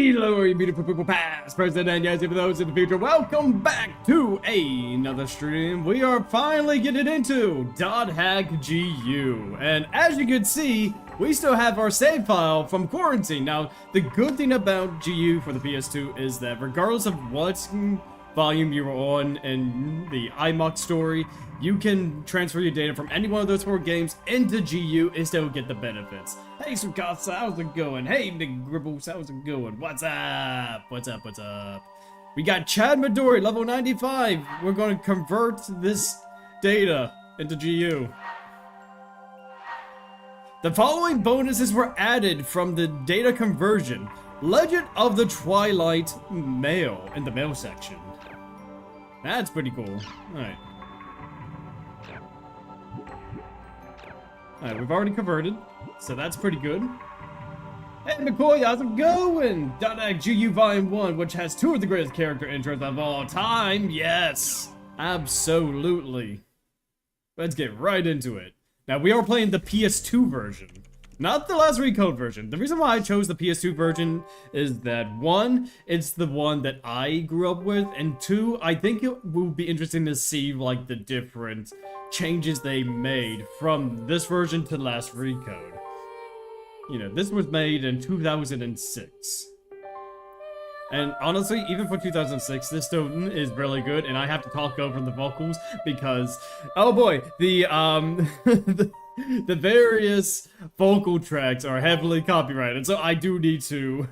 Hello, you beautiful people, past, present, and yes, even those in the future. Welcome back to another stream. We are finally getting into .hack GU, and as you can see, we still have our save file from quarantine. Now, the good thing about GU for the PS2 is that regardless of what volume you were on in the iMock story, you can transfer your data from any one of those 4 games into GU and still get the benefits. Hey Sukasa, how's it going? Hey Big Gribbles, how's it going? What's up? What's up? What's up? We got Chad Midori, level 95. We're going to convert this data into GU. The following bonuses were added from the data conversion. Legend of the Twilight Mail in the mail section. That's pretty cool. Alright. Alright, we've already converted, so that's pretty good. Hey McCoy, how's it going? .hack GU Volume 1, which has 2 of the greatest character intros of all time. Yes! Absolutely. Let's get right into it. Now, we are playing the PS2 version, not the last recode version. The reason why I chose the PS2 version is that 1, it's the one that I grew up with, and 2, I think it will be interesting to see like the different changes they made from this version to the last recode. You know, this was made in 2006. And honestly, even for 2006, this still is really good, and I have to talk over the vocals because, oh boy, the the various vocal tracks are heavily copyrighted, so I do need to,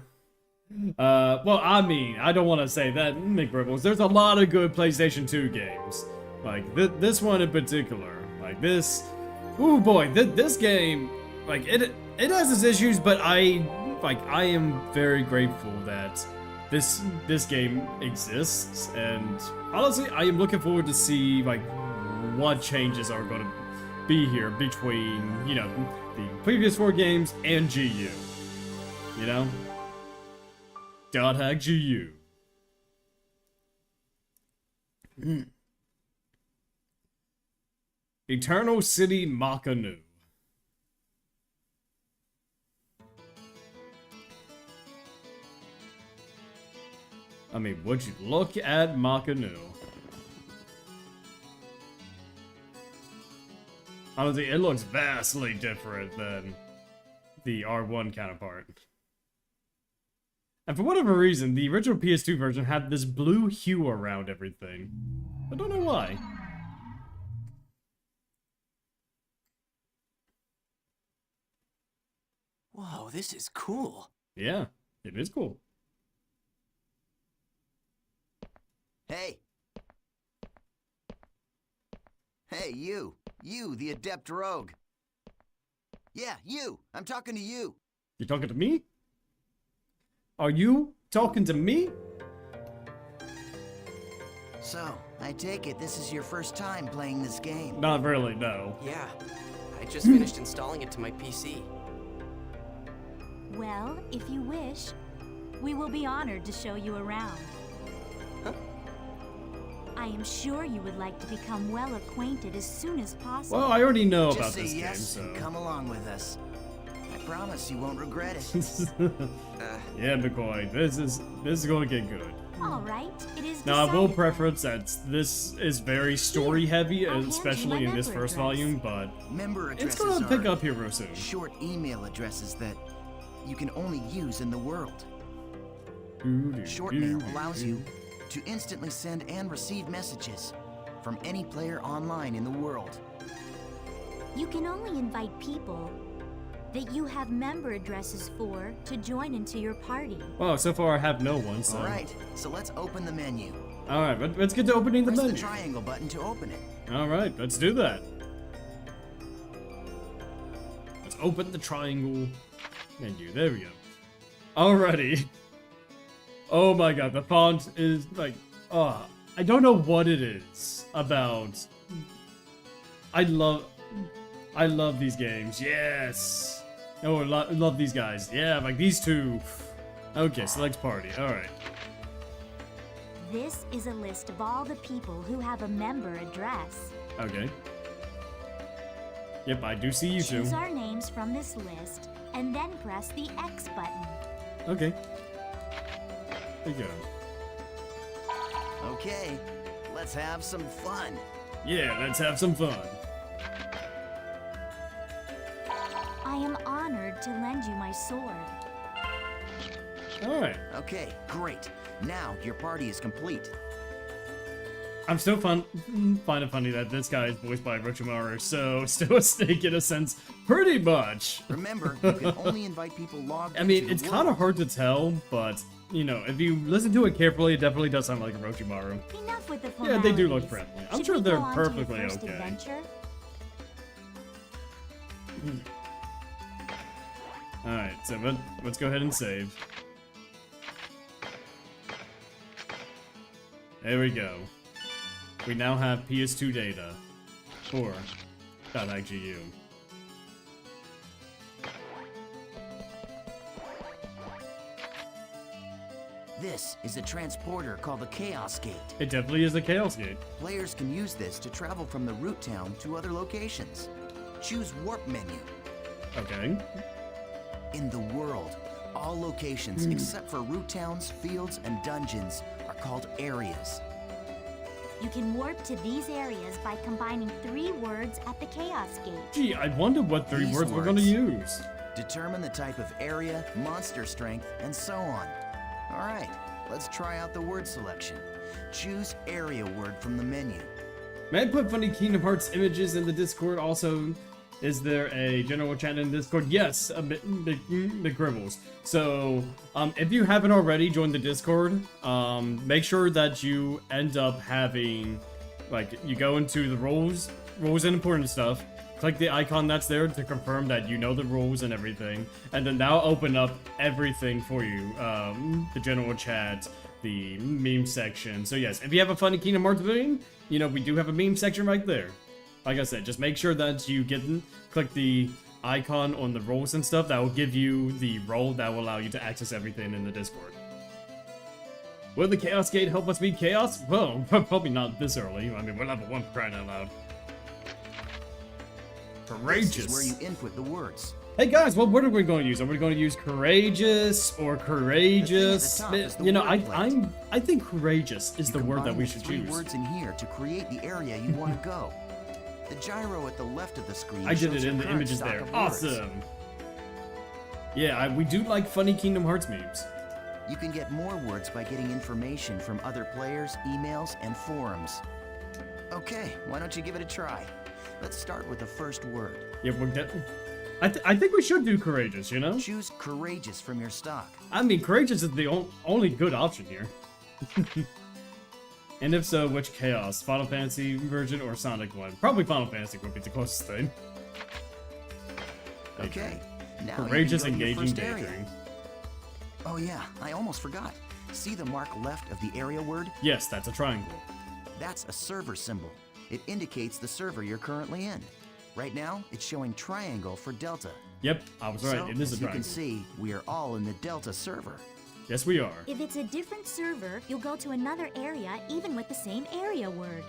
well, I mean, I don't want to say that, McRibbles. There's a lot of good PlayStation 2 games, like this one in particular, like this, ooh boy, this game, like, it has its issues, but I am very grateful that this game exists, and honestly, I am looking forward to see, like, what changes are going to be here between, you know, the previous 4 games and GU. You know? .hack GU. Eternal City Makanu. I mean, would you look at Makanu? Honestly, it looks vastly different than the R1 counterpart. And for whatever reason, the original PS2 version had this blue hue around everything. I don't know why. Whoa, this is cool. Yeah, it is cool. Hey. Hey, you, the adept rogue. Yeah, you. I'm talking to you. You talking to me? Are you talking to me? So, I take it this is your first time playing this game. Not really, no. Yeah, I just finished installing it to my PC. Well, if you wish, we will be honored to show you around. Huh? I am sure you would like to become well acquainted as soon as possible. Well, I already know Just about say this yes game, and so... come along with us. I promise you won't regret it. Yeah, McCoy, this is going to get good. All right, it is Now, I will decided. preference that this is very story heavy, I'll hand you especially my in this member first address. volume, but Member it's addresses going to pick are up here real soon. short email addresses that you can only use in the world. Short mail allows you to instantly send and receive messages from any player online in the world. You can only invite people that you have member addresses for to join into your party. Well, so far I have no one, so... Alright, so let's open the menu. Alright, let's get to opening the Press menu. the triangle button to open it. Alright, let's do that. Let's open the triangle menu. There we go. Alrighty. Oh my god, the font is like... I don't know what it is about... I love these games. Yes! Oh, I love these guys. Yeah, like these two. Okay, select party. Alright. This is a list of all the people who have a member address. Okay. Yep, I do see you two. Choose our names from this list, and then press the X button. Okay. There you go. Okay, let's have some fun. Yeah, let's have some fun. I am honored to lend you my sword. Alright. Okay, great. Now your party is complete. I'm still find it funny that this guy is voiced by Orochimaru, so still a snake in a sense, pretty much. Remember, you can only invite people logged I mean, into it's your kind of world. hard to tell, but, you know, if you listen to it carefully, it definitely does sound like Orochimaru. Enough with the Yeah, they do look formalities. friendly. I'm Should sure we they're go on to your perfectly first okay. adventure? Alright, so let's go ahead and save. There we go. We now have PS2 data for .IGU. This is a transporter called the Chaos Gate. It definitely is a Chaos Gate. Players can use this to travel from the root town to other locations. Choose Warp menu. Okay. In the world, all locations except for root towns, fields, and dungeons are called areas. You can warp to these areas by combining 3 words at the Chaos Gate. Gee, I wonder what 3 These words we're gonna words. use. Determine the type of area, monster strength, and so on. Alright, let's try out the word selection. Choose area word from the menu. May I put funny Kingdom Hearts images in the Discord also? Is there a general chat in Discord? Yes, a bit McGribbles. So, if you haven't already joined the Discord, make sure that you end up having, like, you go into the roles and important stuff, click the icon that's there to confirm that you know the rules and everything, and then that'll open up everything for you, the general chat, the meme section. So yes, if you have a funny Kingdom Hearts meme, you know, we do have a meme section right there. Like I said, just make sure that you click the icon on the roles and stuff. That will give you the role that will allow you to access everything in the Discord. Will the Chaos Gate help us beat Chaos? Well, probably not this early. I mean, we're level 1 for crying out loud. Courageous. This is where you input the words. Hey guys, what word are we going to use? Are we going to use courageous or courageous? The thing at the top is the You know, word plate. I think courageous is You the word that combine we the should 3 choose. words in here to create the area you want to go. The gyro at the left of the screen I did shows it in your the current images stock there. of words. Awesome. Yeah, we do like funny Kingdom Hearts memes. You can get more words by getting information from other players, emails, and forums. Okay, why don't you give it a try? Let's start with the first word. Yeah, I think we should do courageous, you know? Choose courageous from your stock. I mean, courageous is the only good option here. And if so, which Chaos? Final Fantasy version or Sonic one? Probably Final Fantasy would be the closest thing. Okay, now Courageous, you can go to your engaging, first area. daydream. Oh yeah, I almost forgot. See the mark left of the area word? Yes, that's a triangle. That's a server symbol. It indicates the server you're currently in. Right now, it's showing triangle for Delta. Yep, I was right. So, It is a as you can triangle. see, we are all in the Delta server. Yes, we are. If it's a different server, you'll go to another area even with the same area word.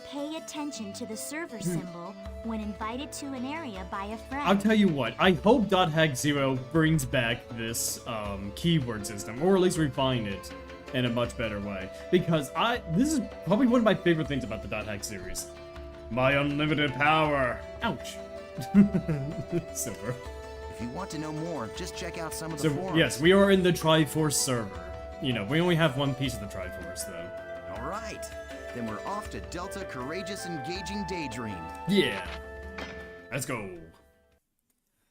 Pay attention to the server symbol when invited to an area by a friend. I'll tell you what, I hope .hack0 brings back this keyword system, or at least refine it in a much better way. Because this is probably one of my favorite things about the .hack series. My unlimited power. Ouch. Silver. If you want to know more, just check out some of the So, forums. yes, we are in the Triforce server. You know, we only have one piece of the Triforce, though. All right, then we're off to Delta Courageous Engaging Daydream. Yeah. Let's go.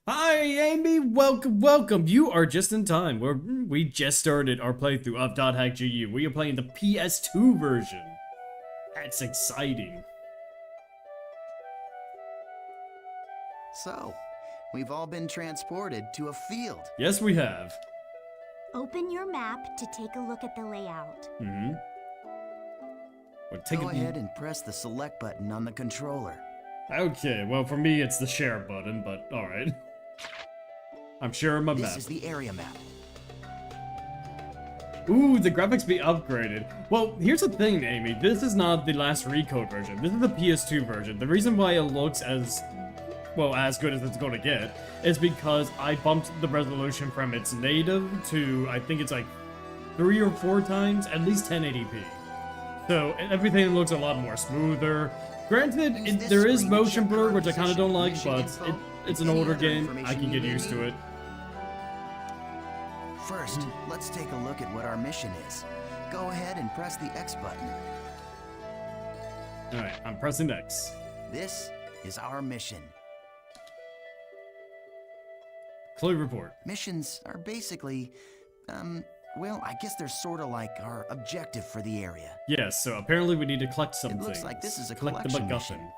Hi, Amy. Welcome. You are just in time. We just started our playthrough of .hack.gu. We are playing the PS2 version. That's exciting. So, we've all been transported to a field. Yes, we have. Open your map to take a look at the layout. Mm-hmm. We're taking Go ahead and press the select button on the controller. Okay, well, for me, it's the share button, but alright. I'm sharing my This map. is the area map. Ooh, the graphics be upgraded. Well, here's the thing, Amy. This is not the last recode version. This is the PS2 version. The reason why it looks as, well, as good as it's going to get is because I bumped the resolution from its native to, I think it's like 3 or 4 times, at least 1080p. So everything looks a lot more smoother. Granted, there is motion blur, which I kind of don't like, but it's an older game. I can get used to it. First, let's take a look at what our mission is. Go ahead and press the X button. Alright, I'm pressing X. This is our mission. Clear report. Missions are basically, well, I guess they're sort of like our objective for the area. Yes, so apparently we need to collect some It looks things. like this is a collect the collection MacGuffin. mission.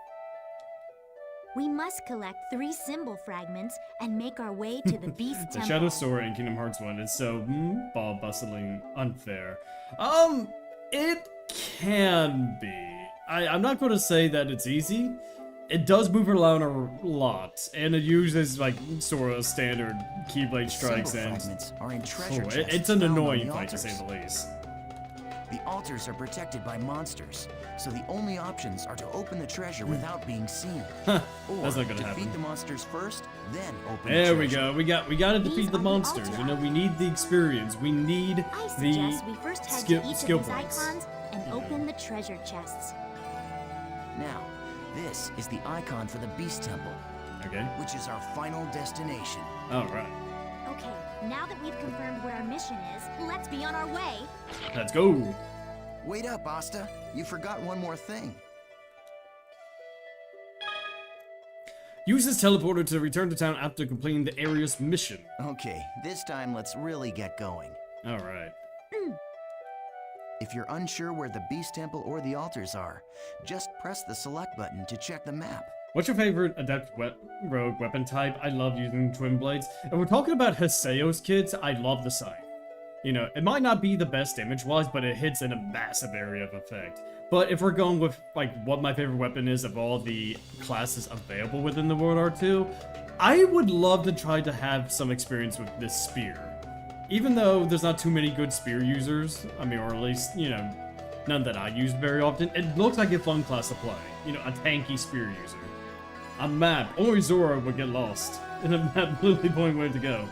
We must collect 3 symbol fragments and make our way to the Beast The Temple. Shadow Story in Kingdom Hearts 1 is so ball bustling unfair. It can be. I'm not going to say that it's easy. It does move around a lot, and it uses like sort of standard Keyblade strikes, Symbol and fragments are in treasure chests it's an found on annoying the fight to say altars. the least. The altars are protected by monsters, so the only options are to open the treasure without being seen. Or That's not gonna defeat happen. the monsters first, then open the There we treasure. go. We got to These defeat the are the monsters. altar You know, we need the experience. We need I the suggest we first head skill to each skill of these points. icons and open the treasure chests. Now, this is the icon for the Beast Temple, Okay. which is our final destination. All right. Okay, now that we've confirmed where our mission is, let's be on our way. Let's go. Wait up, Asta. You forgot one more thing. Use this teleporter to return to town after completing the area's mission. Okay, this time let's really get going. All right. If you're unsure where the Beast Temple or the altars are, just press the select button to check the map. What's your favorite adept rogue weapon type? I love using twin blades. And we're talking about Haseo's kids. I love the scythe. You know, it might not be the best damage-wise, but it hits in a massive area of effect. But if we're going with, like, what my favorite weapon is of all the classes available within the World War II, I would love to try to have some experience with this spear. Even though there's not too many good spear users, I mean, or at least, you know, none that I use very often, it looks like a fun class to play. You know, a tanky spear user. A map, only Zora would get lost. And a map literally pointing where to go.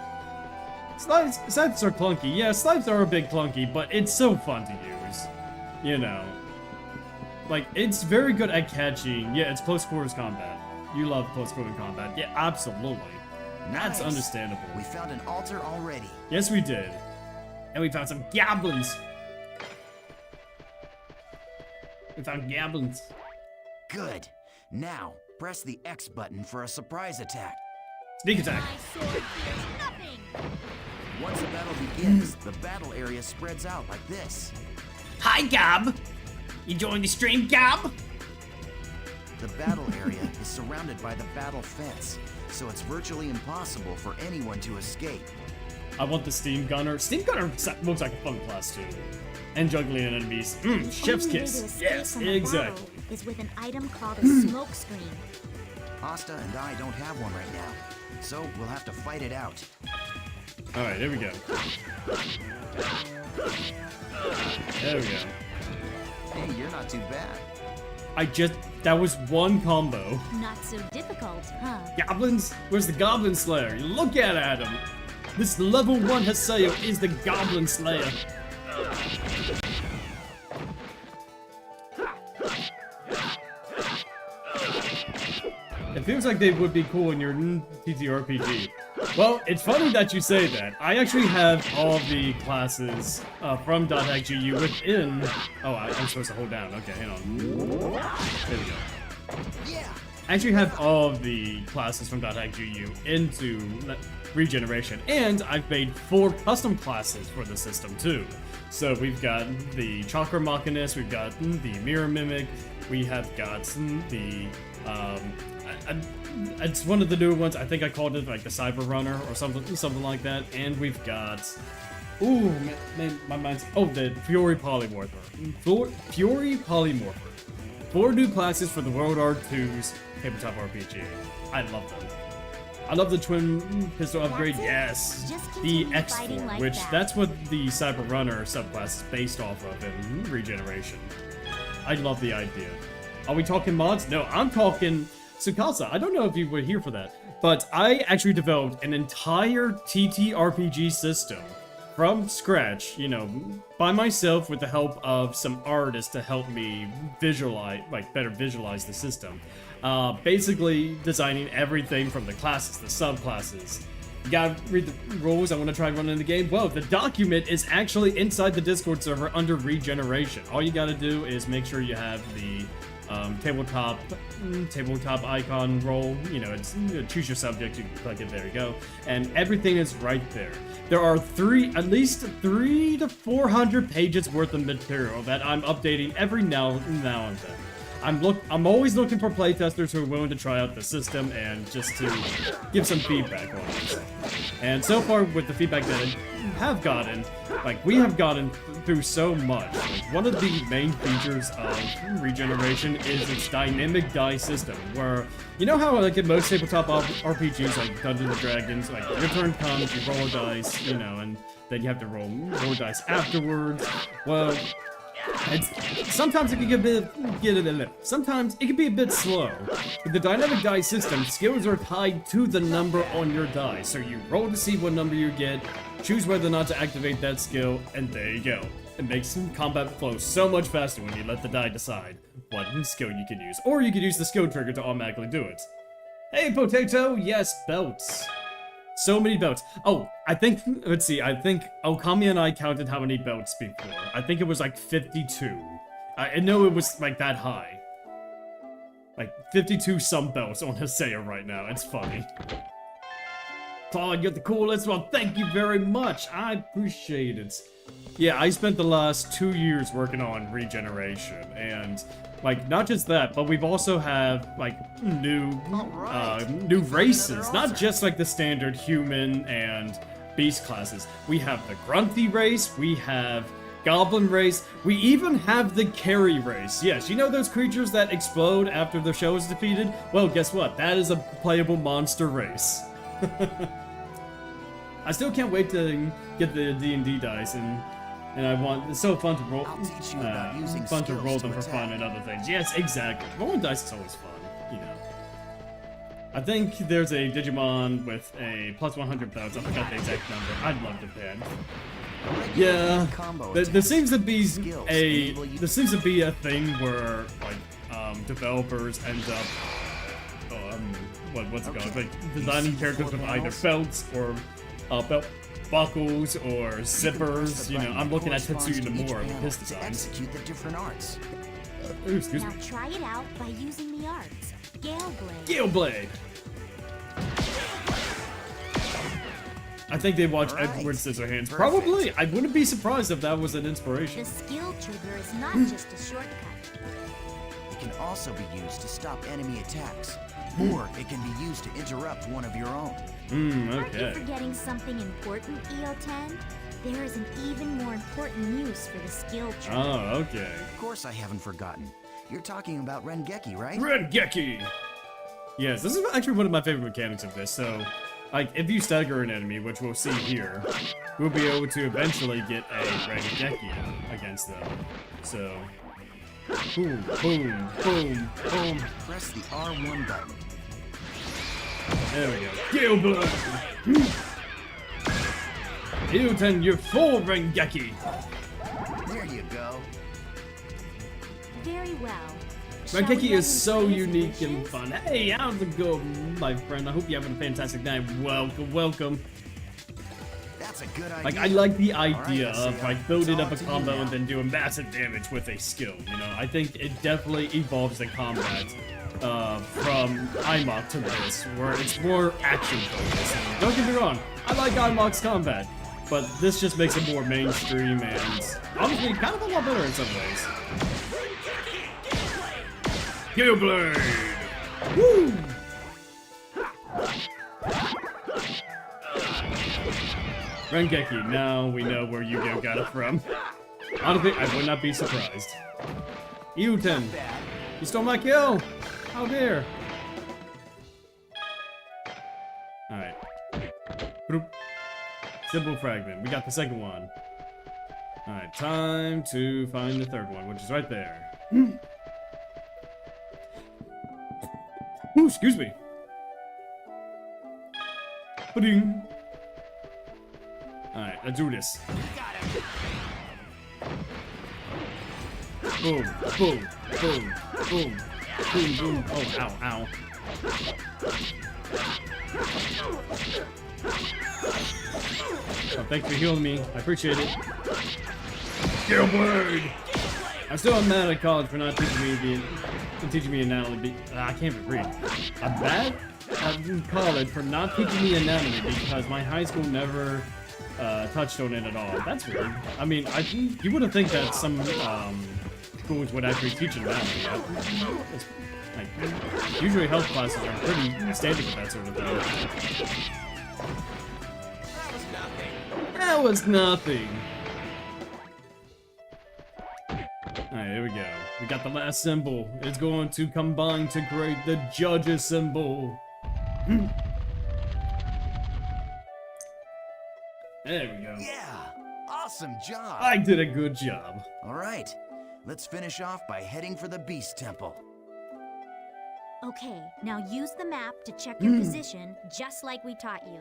Scythes are clunky. Yeah, scythes are a bit clunky, but it's so fun to use. You know. Like, it's very good at catching. Yeah, it's close quarters combat. You love close quarters combat. Yeah, absolutely. That's Nice. understandable. We found an altar already. Yes, we did. And we found some goblins. We found goblins. Good. Now, press the X button for a surprise attack. Sneak attack. My sword fears nothing. Once the battle begins, the battle area spreads out like this. Hi, Gob. You joined the stream, Gob? The battle area is surrounded by the battle fence, so it's virtually impossible for anyone to escape. I want the Steam Gunner. Steam Gunner looks like a fun class, too. And juggling enemies. The Chef's only way kiss. to escape Yes, from a exactly. battle is with an item called a smoke screen. Asta and I don't have one right now, so we'll have to fight it out. Alright, there we go. There we go. Hey, you're not too bad. That was one combo. Not so difficult, huh? Goblins? Where's the Goblin Slayer? Look at him. This level 1 Haseo is the Goblin Slayer. It feels like they would be cool in your TTRPG. Well, it's funny that you say that. I actually have all the classes from .xgu within... Oh, I'm supposed to hold down. Okay, hang on. There we go. Yeah! I actually have all of the classes from .xgu into Regeneration, and I've made 4 custom classes for the system too. So we've got the Chakra Machinist, we've got the Mirror Mimic, we have got the it's one of the newer ones. I think I called it like the Cyber Runner or something like that. And we've got ooh, man, my mind's the Fury Polymorpher. Fury Polymorpher. 4 new classes for the World War II's tabletop RPG. I love them. I love the twin pistol upgrade. That's it. Yes, Just the continue X4, fighting like which that. that's what the Cyber Runner subclass is based off of in Regeneration. I love the idea. Are we talking mods? No, I'm talking Tsukasa. I don't know if you were here for that, but I actually developed an entire TTRPG system from scratch, you know, by myself with the help of some artists to help me visualize, like, better visualize the system. Basically designing everything from the classes, the subclasses. You gotta read the rules. I want to try running the game. Whoa, the document is actually inside the Discord server under regeneration. All you gotta do is make sure you have the tabletop icon role. You know, it's choose your subject, you can click it, there you go. And everything is right there. There are at least 300 to 400 pages worth of material that I'm updating every now and then. I'm always looking for playtesters who are willing to try out the system and just to give some feedback on it. And so far, with the feedback that I have gotten, like, we have gotten through so much. Like, one of the main features of regeneration is its dynamic die system, where, you know how, like, in most tabletop RPGs, like Dungeons & Dragons, like, your turn comes, you roll a dice, you know, and then you have to roll more dice afterwards. Well, sometimes it can sometimes it can be a bit slow. With the dynamic die system, skills are tied to the number on your die. So you roll to see what number you get, choose whether or not to activate that skill, and there you go. It makes combat flow so much faster when you let the die decide what skill you can use. Or you can use the skill trigger to automatically do it. Hey, Potato! Yes, belts. So many belts. Oh, I think Okami and I counted how many belts before. I think it was like 52. I know it was like that high. Like 52 some belts on Hosea right now. It's funny. Claude, you're the coolest. Well, thank you very much. I appreciate it. Yeah, I spent the last 2 years working on regeneration, and like, not just that, but we've also have like new races, not just like the standard human and beast classes. We have the grunty race, we have goblin race, we even have the carry race. Yes, you know those creatures that explode after the show is defeated? Well, guess what? That is a playable monster race. I still can't wait to get the D&D dice, and I want, it's so fun to roll, fun to roll them for fun and other things. Yes, exactly. Rolling dice is always fun, you know. I think there's a Digimon with a plus 100 belts. I forgot the exact number. I'd love to pin. Yeah, there seems to be a thing where like developers end up what's it called? Like designing characters with either belts or belt buckles or zippers. You know, I'm looking at Tetsuya Nomura with his designs. Execute the different arts. Excuse me. Now try it out by using the arts. Gale Blade. Gale Blade. I think they watched Edward Scissorhands. Perfect. Probably. I wouldn't be surprised if that was an inspiration. The skill trigger is not just a shortcut. It can also be used to stop enemy attacks, or it can be used to interrupt one of your own. Aren't you Okay. forgetting something important, EO10? There is an even more important use for the skill trigger. Oh, okay. Of course I haven't forgotten. You're talking about Rengeki, right? Rengeki! Yes, this is actually one of my favorite mechanics of this, so, like, if you stagger an enemy, which we'll see here, we'll be able to eventually get a Rengeki against them. So, boom, boom, boom, boom. Press the R1 button. There we go. Gale Blade! EO10, you're full Rengeki! There you go. Very well. Shall we Rengeki get is so into his unique and wishes? fun. Hey, how's it going, my friend? I hope you're having a fantastic night. Welcome, welcome. That's a good idea. Like, I like the idea All right, of, Isaiah, like, building it's up a all to you combo now. and then doing massive damage with a skill, you know? I think it definitely evolves the combat from IMOC to this, where it's more action-focused. And don't get me wrong, I like IMOC's combat, but this just makes it more mainstream and, honestly, kind of a lot better in some ways. Gale Blade! Woo! Rengeki, now we know where Yu-Gi-Oh got it from. Honestly, I would not be surprised. EO10, you stole my kill! How dare! Alright. Simple fragment. We got the second one. Alright, time to find the third one, which is right there. Ooh, excuse me. Ba-ding. Alright, let's do this. Boom, boom, boom, boom, boom, boom. Oh, ow, ow. Oh, thanks for healing me. I appreciate it. Get a word! I'm still mad at college for not teaching me anatomy. I can't read. I'm mad at college for not teaching me anatomy because my high school never touched on it at all. That's weird. I mean, you wouldn't think that some schools would actually teach anatomy. Like, usually health classes are pretty standard with that sort of thing. That was nothing. Alright, here we go. We got the last symbol. It's going to combine to create the judge's symbol. There we go. Yeah! Awesome job! I did a good job. Alright, let's finish off by heading for the Beast Temple. Okay, now use the map to check your position, just like we taught you.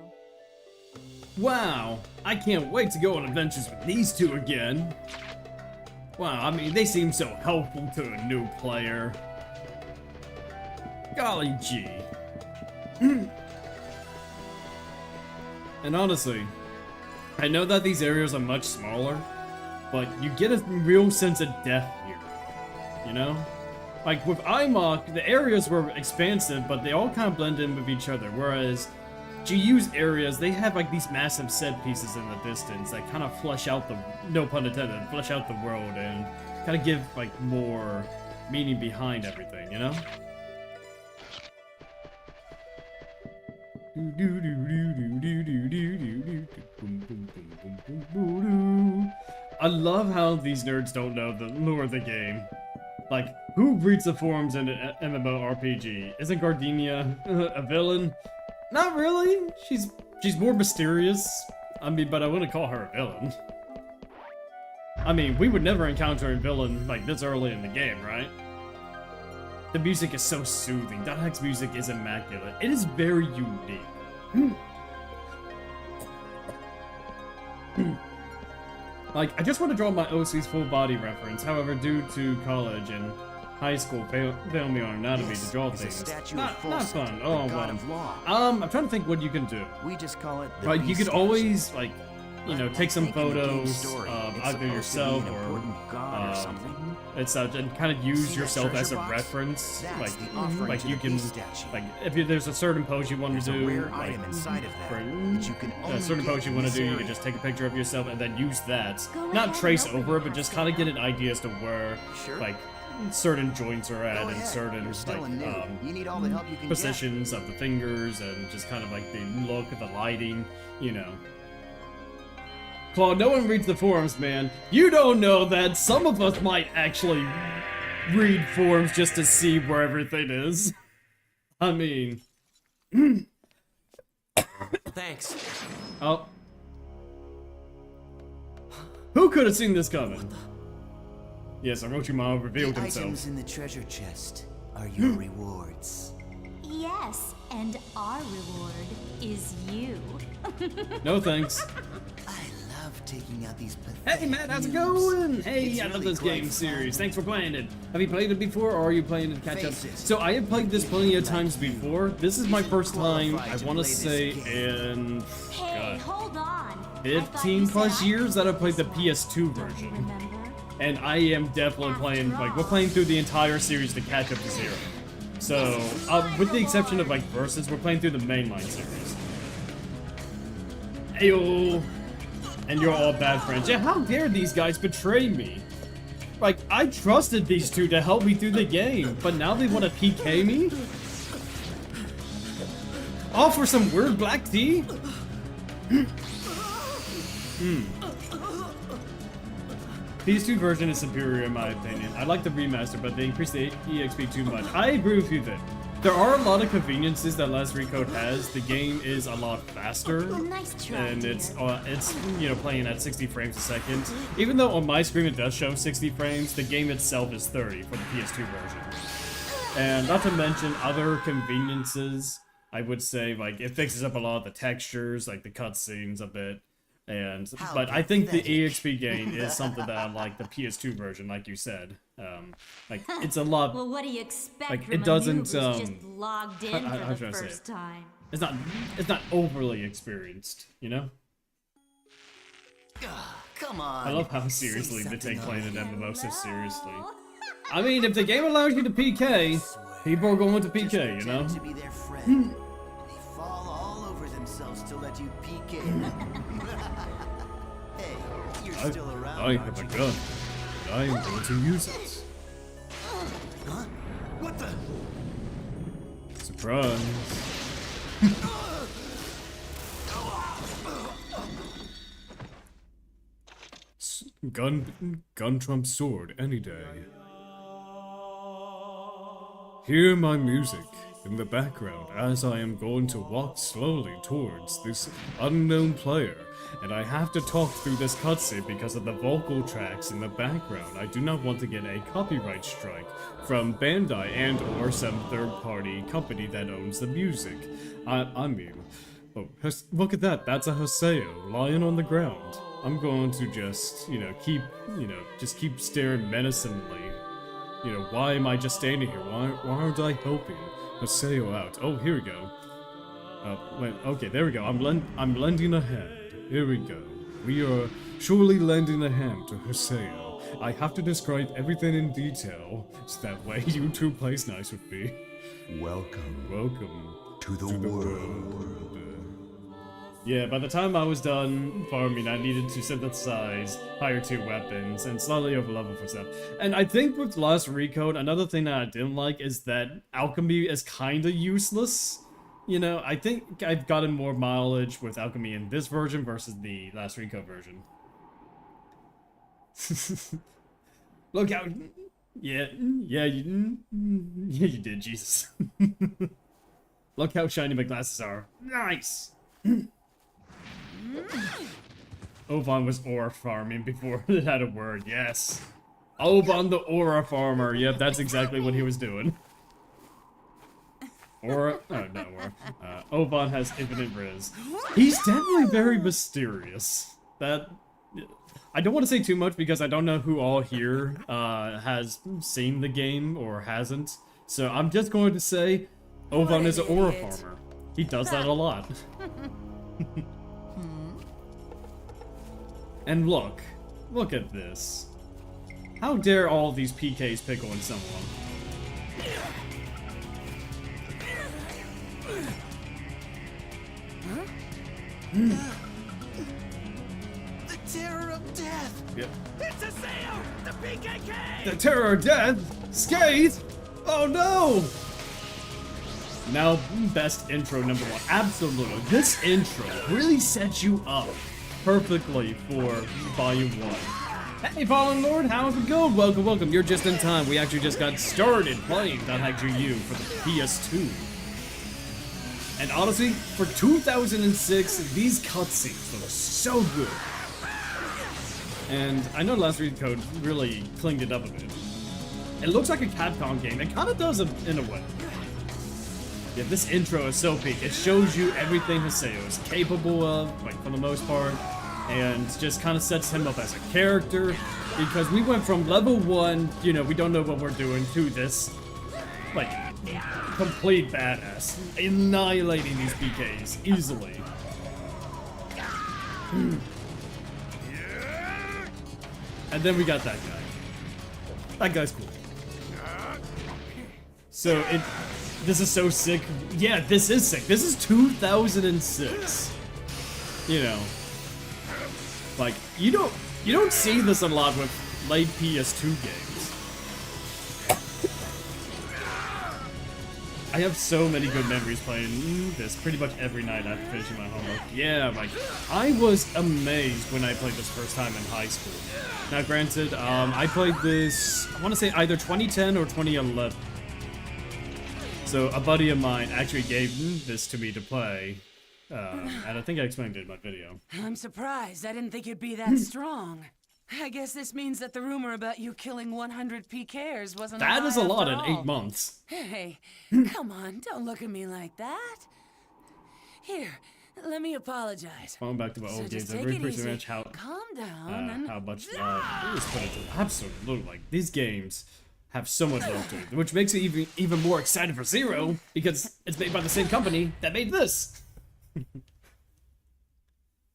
Wow, I can't wait to go on adventures with these two again. Wow, I mean, they seem so helpful to a new player. Golly gee. And honestly, I know that these areas are much smaller, but you get a real sense of depth here, you know? Like, with IMOC, the areas were expansive, but they all kind of blend in with each other, whereas GU's areas, they have, like, these massive set pieces in the distance that kind of flesh out the, no pun intended, flesh out the world and kind of give, like, more meaning behind everything, you know? I love how these nerds don't know the lore of the game. Like, who reads the forums in an MMORPG? Isn't Gardenia a villain? Not really. She's more mysterious. I mean, but I wouldn't call her a villain. I mean, we would never encounter a villain like this early in the game, right? The music is so soothing. .hack's music is immaculate. It is very unique. Like, I just want to draw my OC's full body reference. However, due to college and high school failed me on anatomy to draw things. Not fun. Oh, well. I'm trying to think what you can do. We just call it the Like, you Beast could always, statue. like, you know, take some photos of either yourself or and such, and kind of use yourself as a reference. Like you can, like, if there's a certain pose you want to do, like, for a certain pose you want to do, you can just take a picture of yourself and then use that. Not trace over it, but just kind of get an idea as to where, like, certain joints are at and certain, like, positions of the fingers and just kind of like the look of the lighting, you know. Claude, no one reads the forums, man. You don't know that some of us might actually read forums just to see where everything is. I mean... Thanks. Oh. Who could have seen this coming? Yes, Orochimaru revealed The himself. items in the treasure chest are your rewards. Yes, and our reward is you. No thanks. I love taking out these pathetic Hey Matt, how's it noobs. going? Hey, It's I love really this quite game fun. series. Thanks for playing it. Have you played it before, or are you playing it to catch up? Face it. So I have played this plenty of times before. This is my first time, I qualified to want to play say, this game. in Hey, God, hold on. 15 plus years that I've played the PS2 version. Remember? And I am definitely playing, like, we're playing through the entire series to catch up to Zero. So, with the exception of, like, Versus, we're playing through the mainline series. Ayo! And you're all bad friends. Yeah, how dare these guys betray me? Like, I trusted these two to help me through the game, but now they want to PK me? All for some weird black tea? PS2 version is superior in my opinion. I like the remaster, but they increased the EXP too much. I agree with you there. There are a lot of conveniences that Last Recode has. The game is a lot faster, Nice try, and dear. it's you know, playing at 60 frames a second. Even though on my screen it does show 60 frames, the game itself is 30 for the PS2 version. And not to mention other conveniences, I would say, like, it fixes up a lot of the textures, like the cutscenes a bit. And How but I think the pathetic. EXP gain is something that I like the PS2 version, like you said. Like it's a lot. Well, what do you expect Like, from it a doesn't, noob who's just logged in how for should I the say first it? time? It's not overly experienced, you know. Come on. I love how say seriously they take something playing an already. MMO so seriously. I mean, if the game allows you to PK, people are going to Just PK, you know? pretend to be their friend. and they fall all over themselves to let you PK them. Hey, you're still around, I aren't have a you? gun, and I am going to use it. Huh? What the? Surprise. Gun trumps sword any day. Hear my music in the background as I am going to walk slowly towards this unknown player, and I have to talk through this cutscene because of the vocal tracks in the background. I do not want to get a copyright strike from Bandai and or some third-party company that owns the music. I mean, oh, look at that, that's a Haseo lying on the ground. I'm going to just, keep staring menacingly. Why am I just standing here? Why aren't I helping Haseo out? Oh, here we go. Okay, there we go. I'm lending a hand. Here we go. We are surely lending a hand to Haseo. I have to describe everything in detail, so that way YouTube plays nice with me. Welcome to the world. Yeah, by the time I was done farming, I needed to synthesize higher tier weapons and slightly overlevel for stuff. And I think with Last Recode, another thing that I didn't like is that alchemy is kinda useless. I think I've gotten more mileage with alchemy in this version versus the Last Recode version. Look out! Yeah, you did, Jesus. Look how shiny my glasses are. Nice! Oban was aura farming before it had a word, yes. Oban the aura farmer, yep, that's exactly what he was doing. Aura, oh, not aura. Oban has infinite riz. He's definitely very mysterious. I don't want to say too much because I don't know who all here has seen the game or hasn't. So I'm just going to say Oban is an aura farmer. He does that a lot. And look at this. How dare all these PKs pick on someone? The terror of death. Yep. It's a sale. The PKK. The terror of death? Skate? Oh no! Now, best intro number one. Absolutely. This intro really sets you up perfectly for Volume 1. Hey, Fallen Lord, how's it going? Welcome. You're just in time. We actually just got started playing .hack.GU for the PS2. And honestly, for 2006, these cutscenes look so good. And I know Last Recode really cleaned it up a bit. It looks like a Capcom game. It kind of does in a way. Yeah, this intro is so big. It shows you everything Haseo is capable of, like, for the most part, and just kind of sets him up as a character, because we went from level 1, we don't know what we're doing, to this, like, complete badass, annihilating these PKs easily. And then we got that guy. That guy's cool. So this is so sick. Yeah, this is sick. This is 2006. Like you don't see this a lot with late PS2 games. I have so many good memories playing this pretty much every night after finishing my homework. Yeah, like I was amazed when I played this first time in high school. Now, granted, I played this, I want to say either 2010 or 2011. So a buddy of mine actually gave this to me to play, and I think I explained it in my video. I'm surprised. I didn't think you'd be that strong. I guess this means that the rumor about you killing 100 PKers wasn't That is a lie lot in after all. 8 months. Hey, come on, don't look at me like that. Here, Let me apologize. Going back to my So old just games, I take really it appreciate easy. Calm down and how much it was put into absolutely. Like, these games have so much love to it, which makes me even more excited for Zero, because it's made by the same company that made this.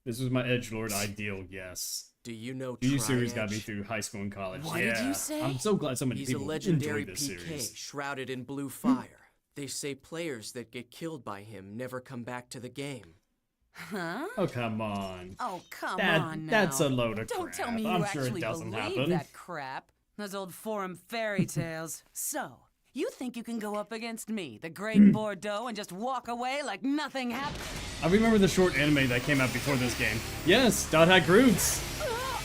This was my edgelord ideal, yes. Do you know The series Triedge? got me through high school and college. What yeah. did you say? I'm so glad so many He's a people legendary enjoyed this PK, series. shrouded in blue fire. They say players that get killed by him never come back to the game. Huh? Oh, come on. Oh, come That- on now. that's a load of Don't tell crap. me you I'm sure it actually doesn't believe happen. that crap. Those old forum fairy tales. So, you think you can go up against me, the great Bordeaux, and just walk away like nothing happened? I remember the short anime that came out before this game. Yes, Dot Hack Roots.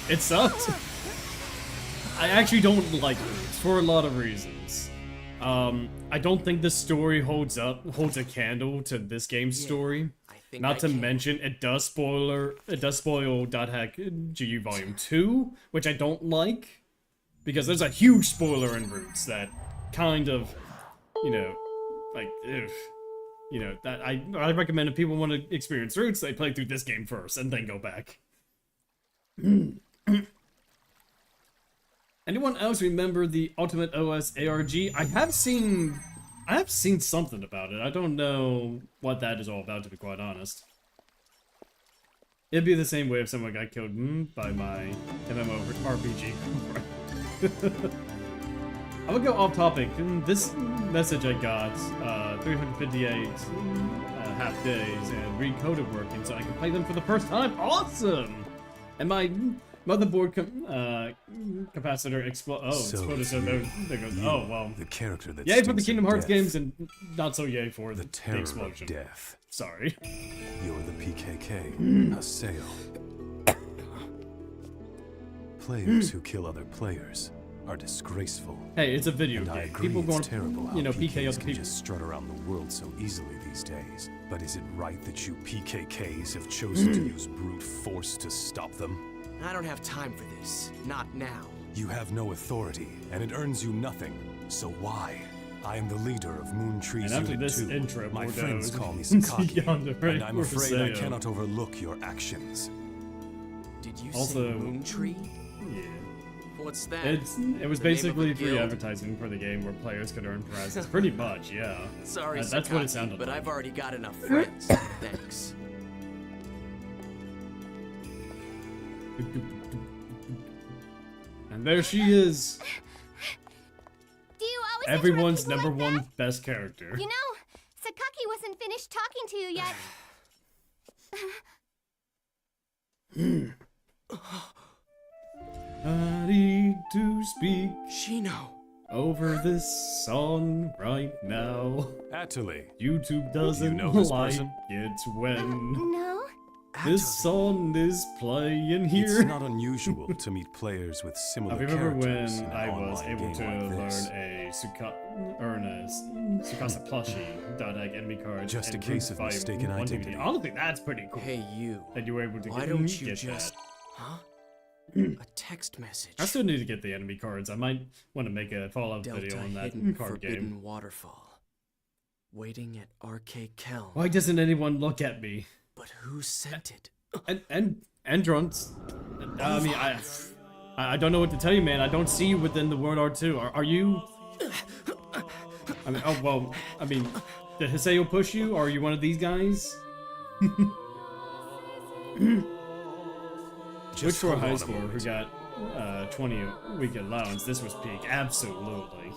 It sucked. I actually don't like Roots for a lot of reasons. I don't think the story holds a candle to this game's story. I think Not I to can. mention, it does spoil Dot Hack GU Volume 2, which I don't like, because there's a huge spoiler in Roots that kind of, you know, like, ugh. You know, that I recommend if people want to experience Roots, they play through this game first and then go back. Anyone else remember the Ultimate OS ARG? I have seen something about it. I don't know what that is all about, to be quite honest. It'd be the same way if someone got killed by my MMORPG girlfriend. I'm gonna go off topic. This message I got, 358 half days and recoded working so I can play them for the first time. Awesome! And my motherboard capacitor exploded, so there goes. Oh, well. The character that Yay for the stinks Kingdom of Hearts death, games and not so yay for the the terror of explosion. death. Sorry. You're the PKK, Assail. Players who kill other players are disgraceful. Hey, it's a video And I game. agree People it's going, terrible how you know, PK PKs other can people. just strut around the world so easily these days. But is it right that you PKKs have chosen to use brute force to stop them? I don't have time for this. Not now. You have no authority, and it earns you nothing. So why? I am the leader of Moon Tree's And after Unit this 2. intro, My Bordeaux friends call me Yonder, Sakaki, right? and I'm Or afraid I Seo. cannot overlook your actions. Did you Also- say Moon Tree? Yeah. What's that? It was The name of a basically free guild? advertising for the game where players could earn prizes. Pretty much, yeah. Sorry, That's what it Sakaki, sounded but like. I've already got enough friends. Thanks. And there she is. Do you always Everyone's interrupt number people like one best character. that? You know, Sakaki wasn't finished talking to you yet. I need to speak Shino. over this song right now. Atali, YouTube doesn't know this like person? it when No? this song is playing here. it's not unusual to meet players with similar I remember when characters in an I was online able game to like learn this. a Tsukasa plushie, dot egg enemy cards, Just and a case of Root Fight mistaken 1 identity. DVD. Honestly, that's pretty cool. Hey, you. That you were able to Why get, don't you get just... that. Huh? A text message. I still need to get the enemy cards. I might want to make a follow-up Delta video on that hidden card forbidden game. waterfall. Waiting at Arcade Kelm. Why doesn't anyone look at me? But who sent it? And drunks. I mean, I don't know what to tell you, man. I don't see you within the World R2. Are you? I mean, oh well. I mean, did Hiseo push you, or are you one of these guys? Which for a hold high on a schooler who moment. got 20 week allowance, this was peak. Absolutely.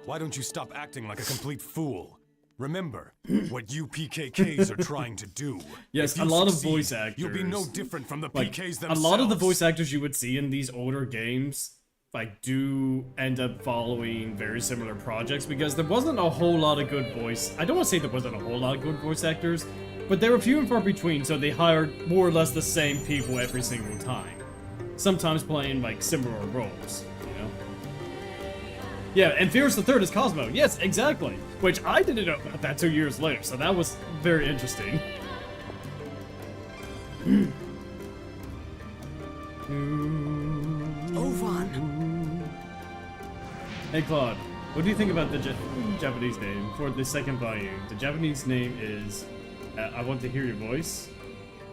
Why don't you stop acting like a complete fool? Remember what you PKKs are trying to do. Yes, If you a lot of succeed, voice actors. You'll be no different from the Like, PKs a themselves. lot of the voice actors you would see in these older games, like, do end up following very similar projects because there wasn't a whole lot of good voice. I don't want to say there wasn't a whole lot of good voice actors, but they were few and far between, so they hired more or less the same people every single time. Sometimes playing, like, similar roles, you know? Yeah, and Fierce the Third is Cosmo. Yes, exactly. Which I didn't know about that 2 years later, so that was very interesting. Ovan! Hey Claude, what do you think about the Japanese name for the second volume? The Japanese name is I want to hear your voice.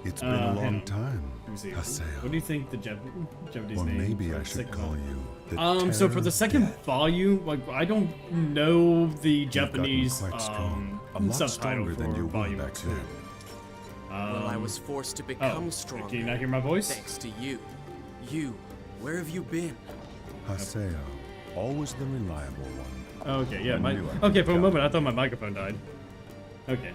It's been a long time, Let me see. Haseo. What do you think the Japanese Or name? maybe for I the should second call one? you the So for the Terror second of Death. volume, like I don't know the You've gotten Japanese quite strong. A lot subtitle stronger for than you were volume back 2. then. Well, I was forced to become stronger. Can you not hear my voice? Thanks to you. You, where have you been? Haseo, always the reliable one. Okay, yeah, I my knew I okay. could For a count moment, I on thought my microphone died. Okay.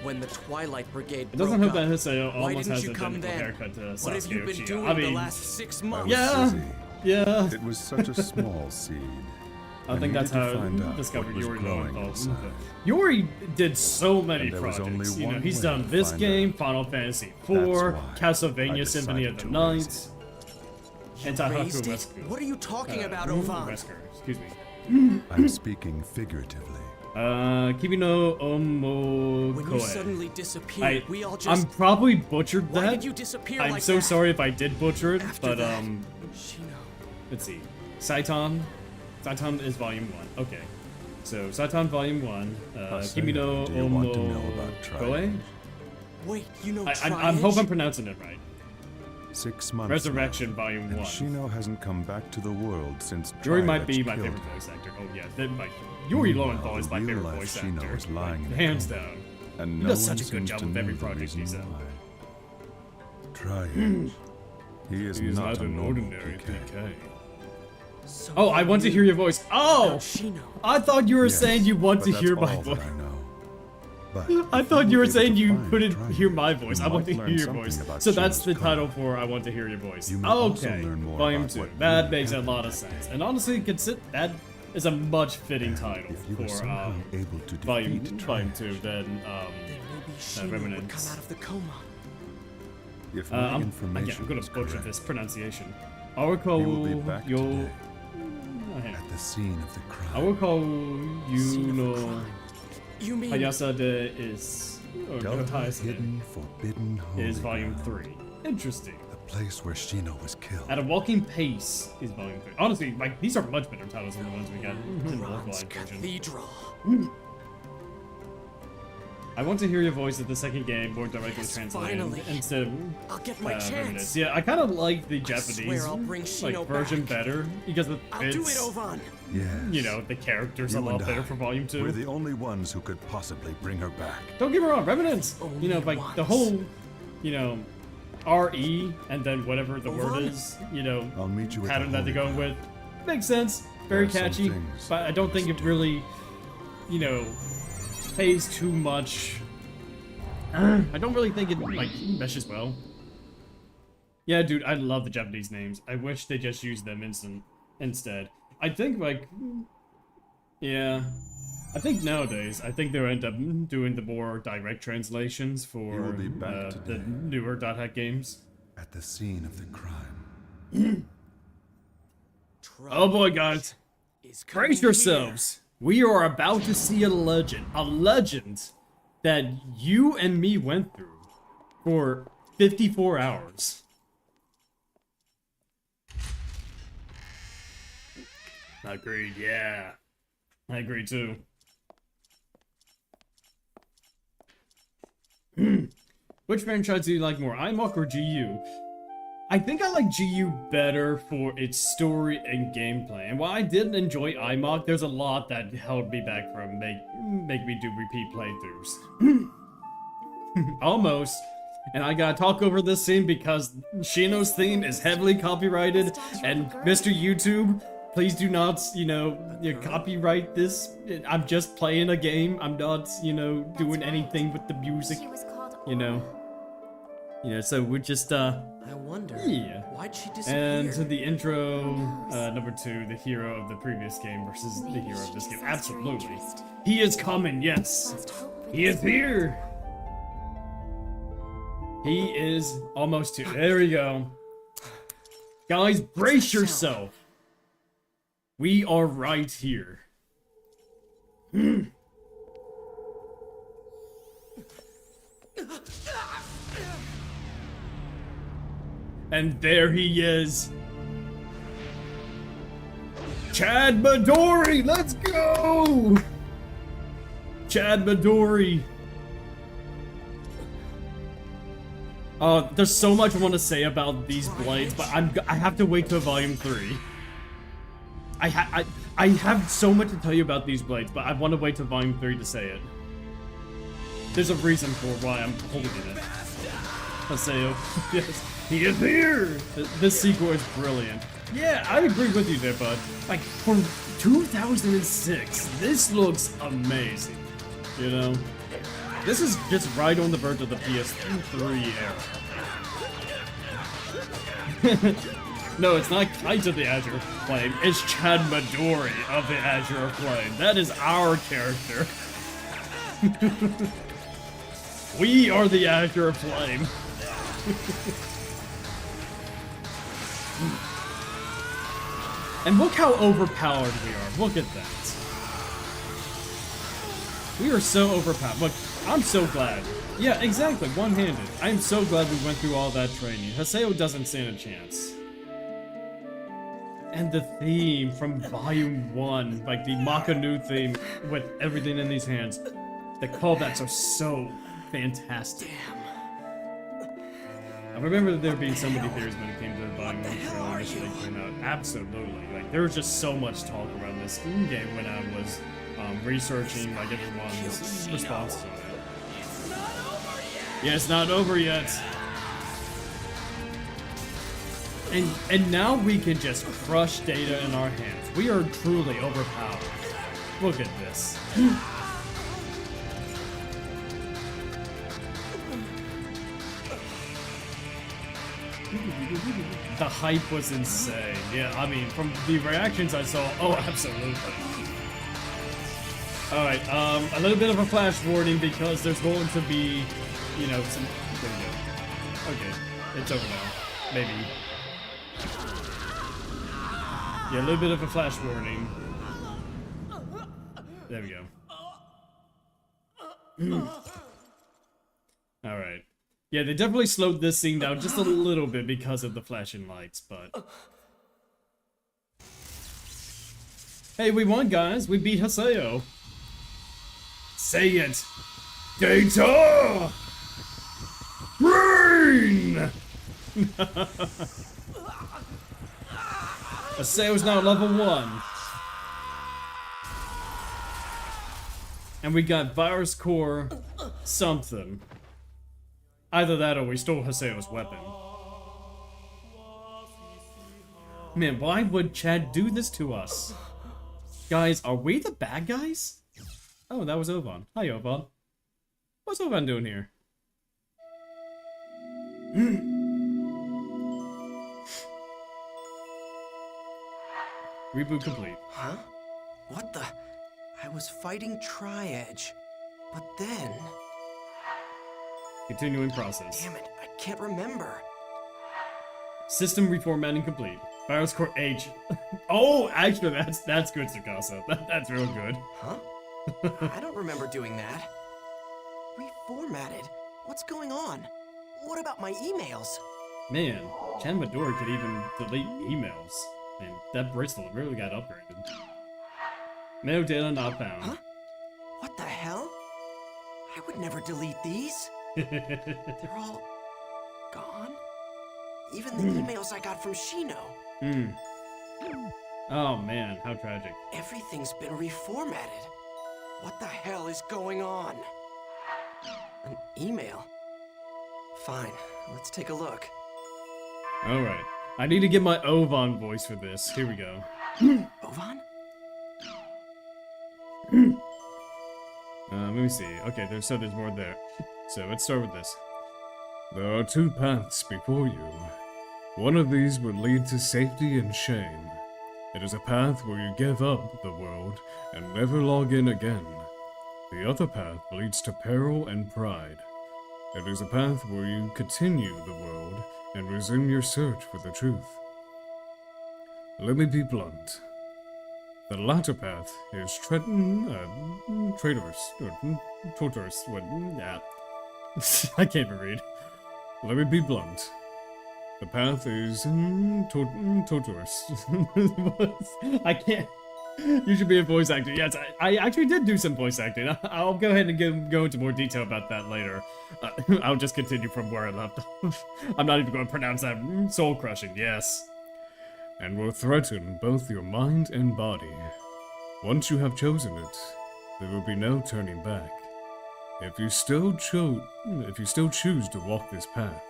When the Twilight Brigade It doesn't broke help that up, Hiseo why almost didn't has you a come identical then? haircut to Sasuke What have you been Uchiha. doing I mean, the last 6 I was months? Yeah. busy. yeah. It was such a small seed. I think that's how I discovered Yuri Lowenthal. Yuri did so many And there was projects. only You know, one he's way done to this find game, out. Final Fantasy IV, That's why Castlevania I Symphony of decided the to Night, raise it. You Anti-Haku raised it? Wesker. What are you talking about, Ovan? Wesker, excuse me. I'm speaking figuratively. Kimi no Omokoe. When you suddenly disappeared, we all just... I'm probably butchered Why that. did you disappear I'm like so that? sorry if I did butcher it, After but that, Shino. let's see. Saitan is volume 1. Okay. So Saitan volume 1. Haseo, Kimi no do you want to know about Omokoe. Triangle? Wait, you know I Triage? hope I'm pronouncing it right. 6 months Resurrection now, volume and 1. Shino hasn't come back to the world since Yuri might Triage be my killed favorite her. voice actor. Oh yeah, Yuri Meanwhile, Lowenthal is the my favorite real-life voice Shino actor. is lying in a Hands coma, down. And He no does such one a good seems job to with every know the project he's reason in. why. Triage. He is He's not not a an normal ordinary PK. PK. So Oh, I want to hear your voice. Oh! about Shino. I thought you were Yes, saying you want but to that's hear my all voice. that I know. But I if thought you were able saying to you find couldn't Triage, hear my voice. you I want to might hear learn your something voice. about So that's Shino's the coma. title for I want to hear your voice. You may also Okay, learn more volume about 2. what That really makes a happened lot of that sense. day. And honestly, that is a much fitting title If you were for somehow able to volume defeat volume Triage, 2 than Then maybe Shino would Remnants. come out of the coma. if my I'm information gonna is butcher correct, this pronunciation. he will be Oriko back yo today at the scene of the crime. Oriko Scene you of a no crime. You mean Hayasa de is or Delta Hayasa Hidden Forbidden Holy is volume Ground, 3. Interesting. the place where Shino was killed. At a Walking Pace is volume 3. Honestly, like these are much better titles than the ones we got in the Bronze localized version. Cathedral? I want to hear your voice at the second game, more directly Yes, translated finally. instead of I'll get my Remnants. chance. Yeah, I kind of like the swear Japanese I'll bring Shino version back. better because it I'll do it, fits, Ovan. Yes. you know, the characters a You lot and better I for volume 2. We're the only ones who could possibly bring her back. Don't get me wrong, Remnants, you know, Only like the once. whole, you know, RE and then whatever the word Ovan? is, you know, I'll meet you at pattern the that they're Holy going Ground. with. Makes sense. Very There are some catchy, things but I don't you think it must do. really, you know, pays too much. I don't really think it, like, meshes well. Yeah, dude, I love the Japanese names. I wish they just used them instead. I think, like, yeah. I think nowadays, I think they'll end up doing the more direct translations for You will be back the today. newer Dot Hack games. At the scene of the crime. Oh boy, guys. Is coming Brace here. yourselves. We are about to see a legend that you and me went through for 54 hours. Agreed, yeah. I agree too. Which franchise do you like more, IMOC or GU? I think I like GU better for its story and gameplay. And while I did enjoy IMOC, there's a lot that held me back from make me do repeat playthroughs. Almost. And I gotta talk over this scene because Shino's theme is heavily copyrighted. And Mr. YouTube, please do not, copyright this. I'm just playing a game. I'm not, doing anything with the music, She was called so we're just, I wonder. yeah. Why'd she disappear? And to the intro, number 2, the hero of the previous game versus the hero of this game. Absolutely. He is coming, yes. Lost hope. He is here. He is almost here. There we go. Guys, brace yourself. We are right here. And there he is. Chad Midori, let's go! Chad Midori. There's so much I want to say about these blades, but I have to wait till Volume 3. I have so much to tell you about these blades, but I want to wait till Volume 3 to say it. There's a reason for why I'm holding it. Haseo. Yes, he is here! This sequel is brilliant. Yeah, I agree with you there, bud. Like, from 2006, this looks amazing. You know? This is just right on the verge of the PS3 era. No, it's not Kite of the Azure Flame, it's Chad Midori of the Azure Flame. That is our character. We are the Azure Flame. And look how overpowered we are. Look at that. We are so overpowered. Look, I'm so glad. Yeah, exactly, one-handed. I am so glad we went through all that training. Haseo doesn't stand a chance. And the theme from Volume 1, like the Makanu theme with everything in these hands. The callbacks are so fantastic. I remember there being so many theories when it came to the Volume 1 trailer initially came out. Absolutely. Like, there was just so much talk around this game when I was researching like everyone's responses on it. Yeah, it's not over yet. And now we can just crush data in our hands. We are truly overpowered. Look at this. The hype was insane. Yeah, I mean, from the reactions I saw, oh, absolutely. Alright, a little bit of a flash warning because there's going to be, you know, some... There we go. Okay, it's over now. Maybe. Yeah, a little bit of a flash warning. There we go. Alright. Yeah, they definitely slowed this scene down just a little bit because of the flashing lights, but... Hey, we won, guys! We beat Haseo! Say it! Data! Brain! Haseo's now level 1. And we got Virus Core something. Either that or we stole Haseo's weapon. Man, why would Chad do this to us? Guys, are we the bad guys? Oh, that was Ovan. Hi, Ovan. What's Ovan doing here? Reboot complete. Huh? What the? I was fighting Tri-Edge, but then... Continuing process. Damn it, I can't remember. System reformatting complete. Virus Core H. Oh, actually, that's good, Tsukasa. That's real good. Huh? I don't remember doing that. Reformatted? What's going on? What about my emails? Man, Chan Midori could even delete emails. And that bracelet really got upgraded. Mail data not found. Huh? What the hell? I would never delete these. They're all gone? Even the emails I got from Shino. Oh man, how tragic. Everything's been reformatted. What the hell is going on? An email? Fine, let's take a look. Alright. I need to get my Ovan voice for this. Here we go. Ovan? Let me see. Okay, there's more there. So let's start with this. There are two paths before you. One of these will lead to safety and shame. It is a path where you give up the world and never log in again. The other path leads to peril and pride. It is a path where you continue the world and resume your search for the truth. Let me be blunt. The latter path is traitorous. Yeah. I can't even read. Let me be blunt. The path is torturous. I can't. You should be a voice actor. Yes, I actually did do some voice acting. I'll go ahead and go into more detail about that later. I'll just continue from where I left off. I'm not even going to pronounce that soul-crushing, yes. And will threaten both your mind and body. Once you have chosen it, there will be no turning back. If you still choose to walk this path,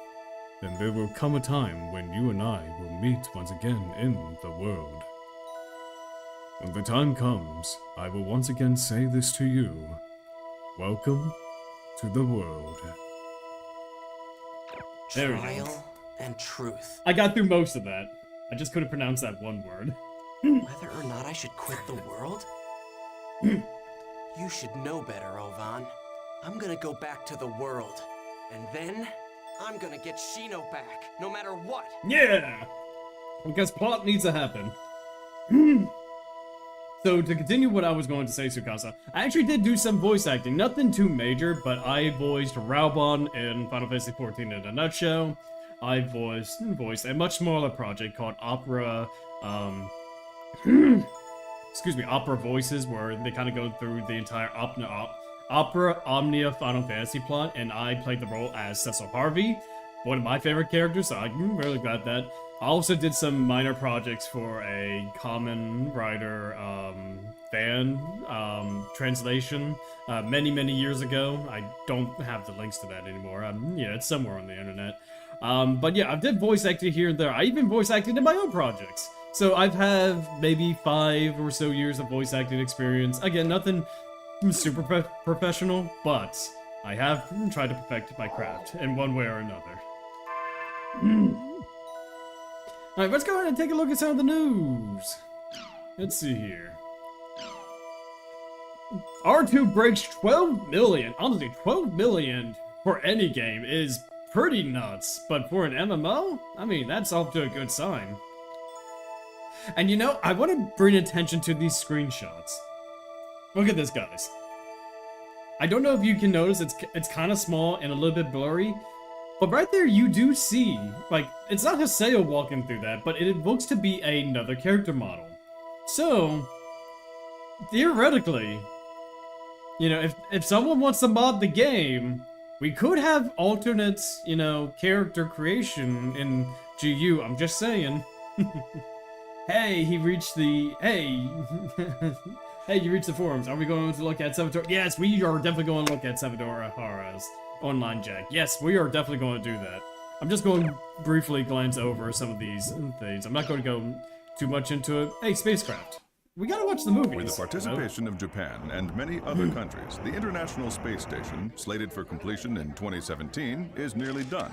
then there will come a time when you and I will meet once again in the world. When the time comes, I will once again say this to you. Welcome to the world. There we go. Trial and truth. I got through most of that. I just couldn't pronounce that one word. Whether or not I should quit the world? You should know better, Ovan. I'm gonna go back to the world. And then, I'm gonna get Shino back, no matter what. Yeah! Because plot needs to happen. So, to continue what I was going to say, Tsukasa, I actually did do some voice acting. Nothing too major, but I voiced Raubon in Final Fantasy XIV in a nutshell. I voiced a much smaller project called Opera, Opera Voices, where they kind of go through the entire Opera Omnia Final Fantasy plot, and I played the role as Cecil Harvey, one of my favorite characters, so I'm really glad that. I also did some minor projects for a Common Writer fan translation many years ago. I don't have the links to that anymore. Yeah, it's somewhere on the internet. But yeah, I did voice acting here and there. I even voice acted in my own projects. So I've had maybe 5 or so years of voice acting experience. Again, nothing super professional, but I have tried to perfect my craft in one way or another. Alright, let's go ahead and take a look at some of the news. Let's see here. R2 breaks 12 million. Honestly, 12 million for any game is pretty nuts. But for an MMO, I mean, that's off to a good sign. And you know, I want to bring attention to these screenshots. Look at this, guys. I don't know if you can notice, it's kind of small and a little bit blurry. But right there, you do see, like, it's not Haseo walking through that, but it looks to be another character model. So, theoretically, you know, if someone wants to mod the game, we could have alternate, you know, character creation in GU. I'm just saying. Hey, he reached the... Hey! Hey, you reached the forums. Are we going to look at Salvatore? Yes, we are definitely going to look at Salvatore Hara's online jack. Yes, we are definitely going to do that. I'm just going to briefly glance over some of these things. I'm not going to go too much into it. Hey, spacecraft. We gotta watch the movies. With the participation of Japan and many other countries, the International Space Station, slated for completion in 2017, is nearly done.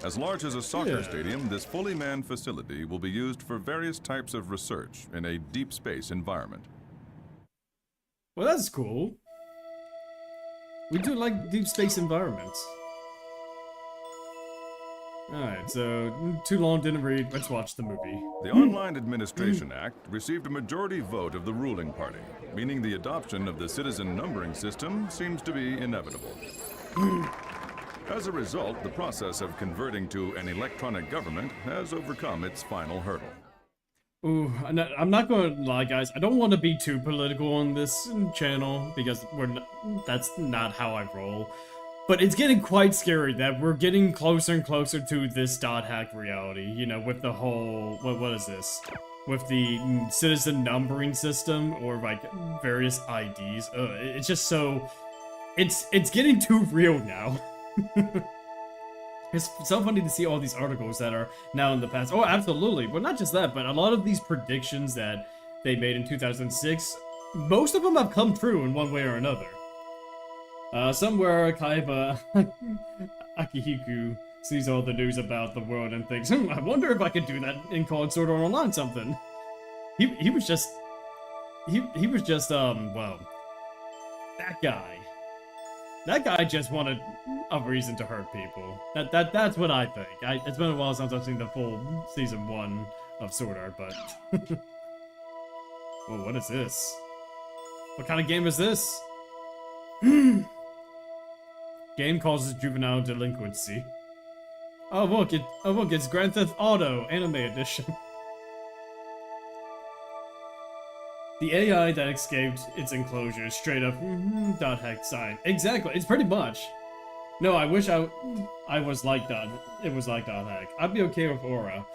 As large as a soccer stadium, this fully manned facility will be used for various types of research in a deep space environment. Well, that's cool. We do like deep space environments. Alright, so too long didn't read. Let's watch the movie. The Online Administration Act received a majority vote of the ruling party, meaning the adoption of the citizen numbering system seems to be inevitable. As a result, the process of converting to an electronic government has overcome its final hurdle. Ooh, I'm not going to lie, guys. I don't want to be too political on this channel because that's not how I roll. But it's getting quite scary that we're getting closer and closer to this dot hack reality. You know, with the whole what is this? With the citizen numbering system or like various IDs. It's just so it's getting too real now. It's so funny to see all these articles that are now in the past. Oh, absolutely. But not just that, but a lot of these predictions that they made in 2006, most of them have come true in one way or another. Somewhere Kaiba Akihiku sees all the news about the world and thinks, I wonder if I could do that in called Sword Art Online something. He was just, well, that guy. That guy just wanted a reason to hurt people. That's what I think. It's been a while since I've seen the full season 1 of Sword Art, but... Well, what is this? What kind of game is this? Game causes juvenile delinquency. Oh look, it's Grand Theft Auto Anime Edition. The AI that escaped its enclosure is straight up dot hack sign. Exactly, it's pretty much. No, I wish I was like that. It was like dot hack. I'd be okay with Aura.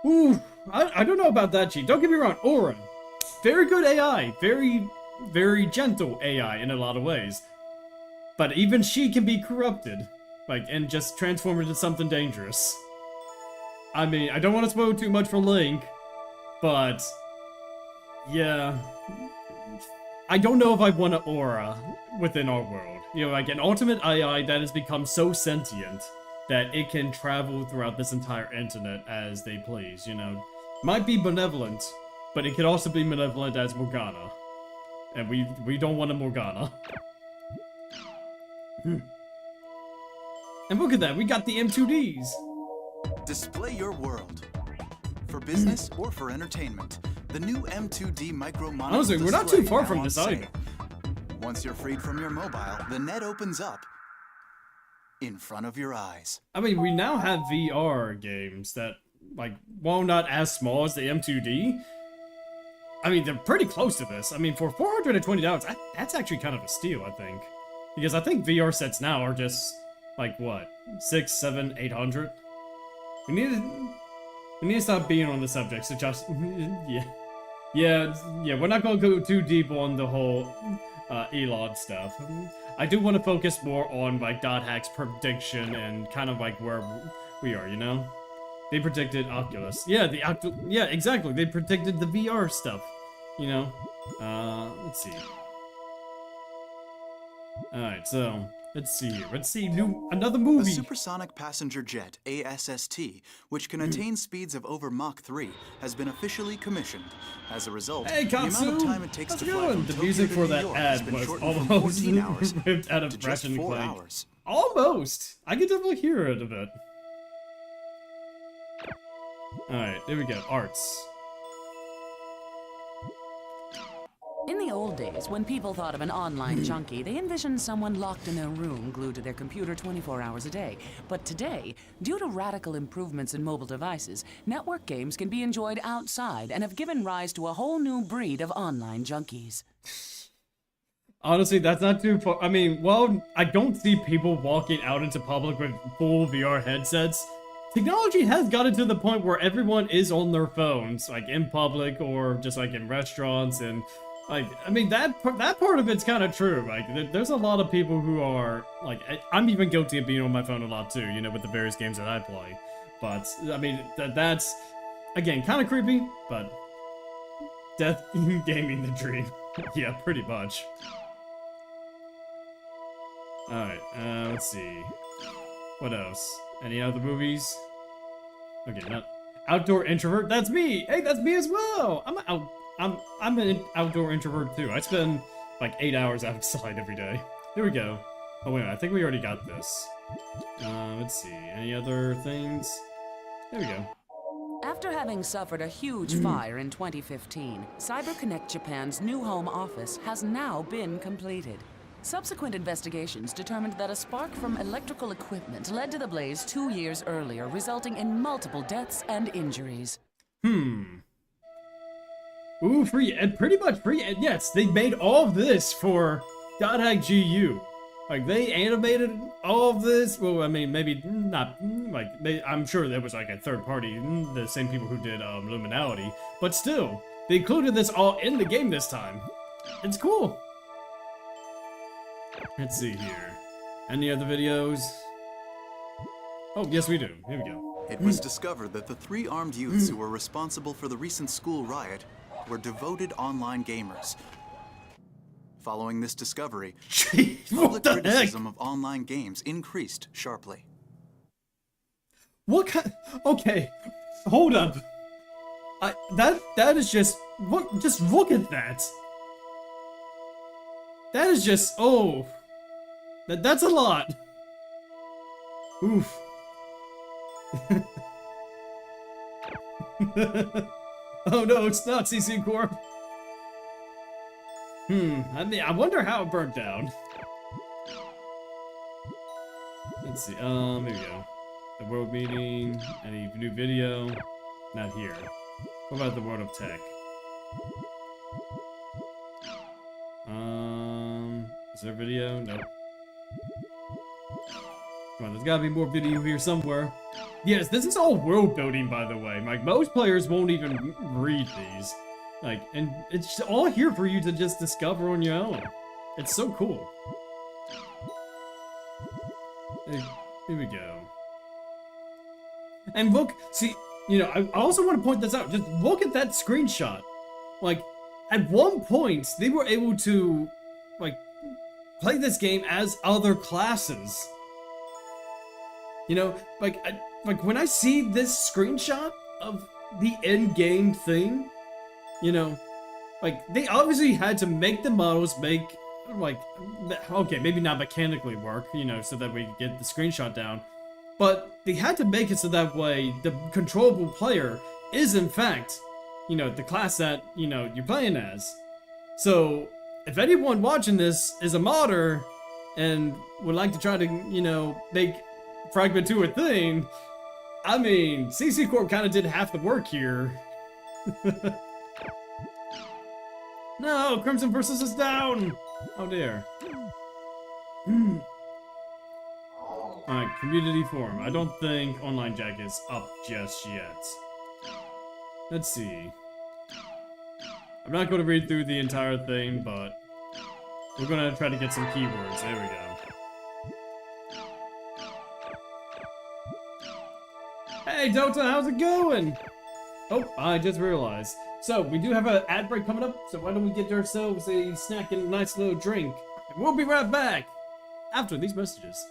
Ooh, I don't know about that, Chief. Don't get me wrong, Aura. Very good AI. Very, very gentle AI in a lot of ways. But even she can be corrupted. Like, and just transform into something dangerous. I mean, I don't want to spoil too much for Link, but yeah. I don't know if I want an Aura within our world. You know, like an ultimate AI that has become so sentient that it can travel throughout this entire internet as they please, you know. Might be benevolent, but it could also be malevolent as Morgana. And we don't want a Morgana. And look at that, we got the M2Ds. Display your world. For business or for entertainment, the new M2D micro monitor Honestly, we're not too far from this either. Once you're freed from your mobile, the net opens up in front of your eyes. I mean, we now have VR games that, like, while not as small as the M2D, I mean, they're pretty close to this. I mean, for $420, that's actually kind of a steal, I think. Because I think VR sets now are just, like, what? 6, 7, 800? We need to stop being on the subject, so just, yeah, we're not gonna go too deep on the whole Elon stuff. I do want to focus more on, like, dot hack's prediction and kind of, like, where we are, you know? They predicted Oculus. Yeah, yeah, exactly. They predicted the VR stuff, you know? Let's see. Alright, so, let's see here. Let's see another movie. The supersonic passenger jet, ASST, which can attain speeds of over Mach 3, has been officially commissioned. As a result, hey, the amount of time it takes to fly from the Tokyo music to for New that York has ad been was shortened from almost 14 hours ripped out of to just Ratchet and 4 Clank. hours. Almost! I can definitely hear it a bit. Alright, there we go. Arts. In the old days, when people thought of an online junkie, they envisioned someone locked in their room, glued to their computer 24 hours a day. But today, due to radical improvements in mobile devices, network games can be enjoyed outside and have given rise to a whole new breed of online junkies. Honestly, that's not too far. I mean, well, I don't see people walking out into public with full VR headsets. Technology has gotten to the point where everyone is on their phones, like in public or just like in restaurants, and like, I mean, that part of it's kind of true. Like, there's a lot of people who are like, I'm even guilty of being on my phone a lot too, you know, with the various games that I play. But I mean, that's again kind of creepy, but death gaming the dream. Yeah, pretty much. Alright, let's see. What else? Any other movies? Okay, not outdoor introvert. That's me. Hey, that's me as well. I'm an outdoor introvert too. I spend like 8 hours outside every day. There we go. Oh wait, I think we already got this. Let's see. Any other things? There we go. After having suffered a huge fire in 2015, CyberConnect Japan's new home office has now been completed. Subsequent investigations determined that a spark from electrical equipment led to the blaze 2 years earlier, resulting in multiple deaths and injuries. Ooh, free, and pretty much free, and yes, they made all of this for .hack GU. Like, they animated all of this, well, I mean, maybe not, like, I'm sure there was like a third party, the same people who did Luminality, but still, they included this all in the game this time. It's cool. Let's see here. Any other videos? Oh, yes we do. Here we go. It was discovered that the 3 armed youths who were responsible for the recent school riot were devoted online gamers. Following this discovery, public criticism of online games increased sharply. What kind? Okay, hold up. That is just look at that. That is just that's a lot. Oof. Oh no, it's not CC Corp. I mean, I wonder how it burnt down. Let's see, here we go. The world meeting, any new video? Not here. What about the world of tech? Is there video? Nope. Come on, there's gotta be more video here somewhere. Yes, this is all world building, by the way. Like, most players won't even read these. Like, and it's all here for you to just discover on your own. It's so cool. Here we go. And look, see, you know, I also want to point this out. Just look at that screenshot. Like, at one point, they were able to, like, play this game as other classes. You know, like when I see this screenshot of the end-game thing, you know, like, they obviously had to make the models make, like, okay, maybe not mechanically work, you know, so that we could get the screenshot down. But they had to make it so that way the controllable player is, in fact, you know, the class that, you know, you're playing as. So, if anyone watching this is a modder and would like to try to, you know, make Fragment 2 a thing, I mean, CC Corp kind of did half the work here. No, Crimson Versus is down! Oh dear. Alright, community forum. I don't think Online Jack is up just yet. Let's see. I'm not going to read through the entire thing, but we're going to try to get some keywords. There we go. Hey, Dota, how's it going? Oh, I just realized. So, we do have an ad break coming up, so why don't we get ourselves a snack and a nice little drink. And we'll be right back after these messages.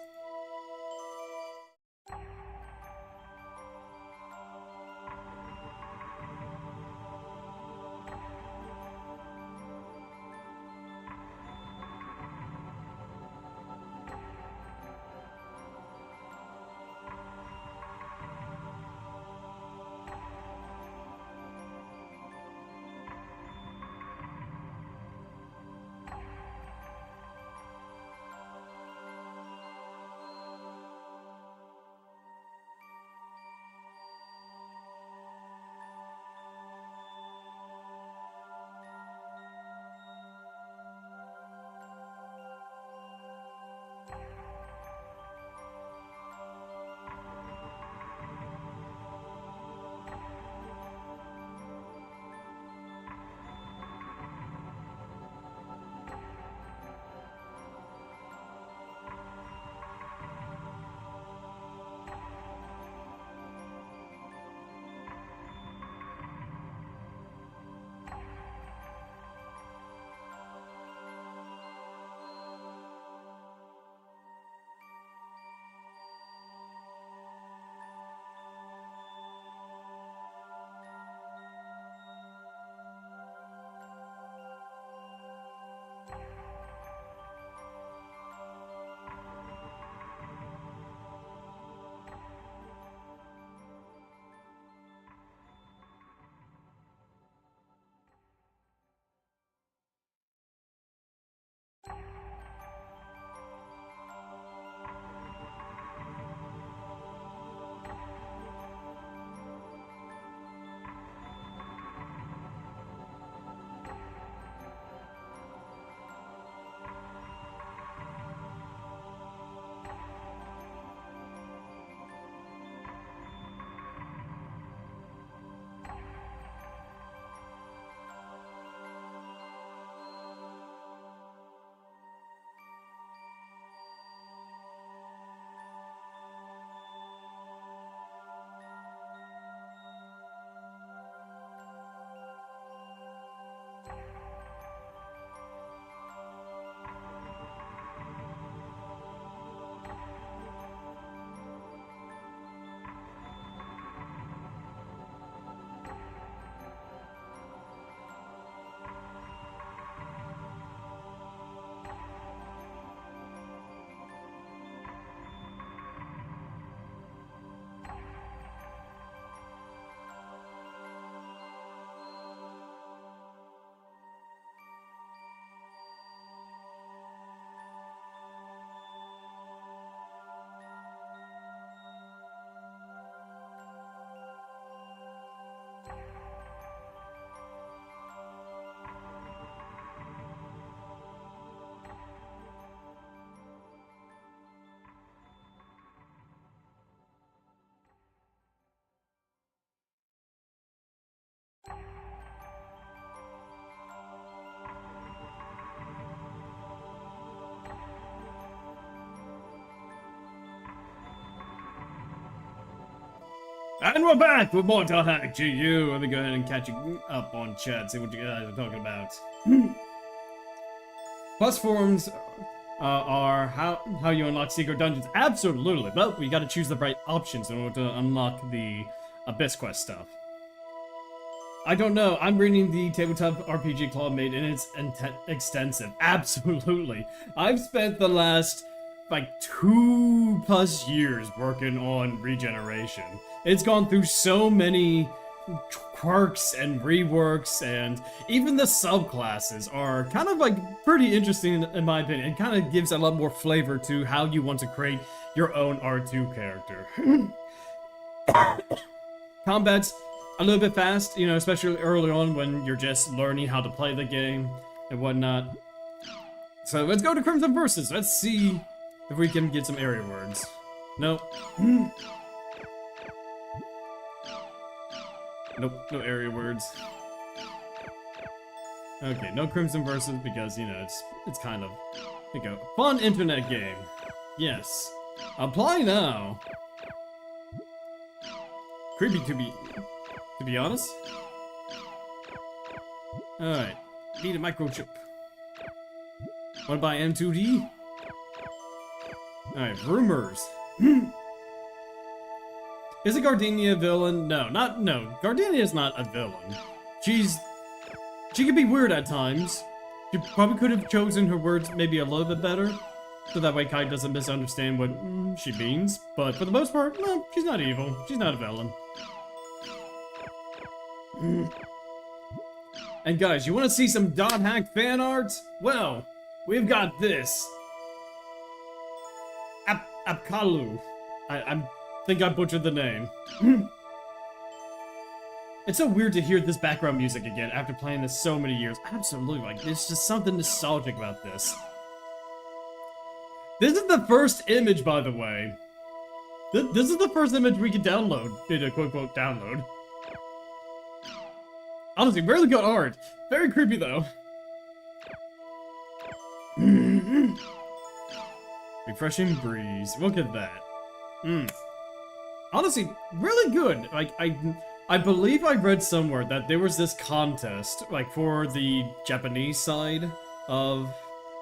And we're back with more .hack GU. Let me go ahead and catch you up on chat, see what you guys are talking about. Plus forms are how you unlock secret dungeons. Absolutely. Well, we gotta choose the right options in order to unlock the Abyss Quest stuff. I don't know. I'm reading the tabletop RPG Claude made, and it's extensive. Absolutely. I've spent the last, like, 2+ years working on regeneration. It's gone through so many quirks and reworks, and even the subclasses are kind of, like, pretty interesting in my opinion. It kind of gives a lot more flavor to how you want to create your own R2 character. Combat's a little bit fast, you know, especially early on when you're just learning how to play the game and whatnot. So let's go to Crimson Versus. Let's see if we can get some area words. Nope. Nope, no area words. Okay, no Crimson Versus because, you know, it's kind of, there you go. Fun internet game. Yes. Apply now. Creepy to be honest. Alright. Need a microchip. Wanna buy M2D? Alright, rumors. Is a Gardenia a villain? No. Gardenia is not a villain. She can be weird at times. She probably could have chosen her words maybe a little bit better, so that way Kai doesn't misunderstand what she means. But for the most part, no, she's not evil. She's not a villain. And guys, you want to see some .hack fan art? Well, we've got this. Apkalu. I think I butchered the name. It's so weird to hear this background music again after playing this so many years. Absolutely, like, there's just something nostalgic about this. This is the first image, by the way. This is the first image we can download. Did a quote-unquote download. Honestly, really good art. Very creepy, though. Refreshing breeze. Look at that. Honestly, really good. Like, I believe I read somewhere that there was this contest, like, for the Japanese side of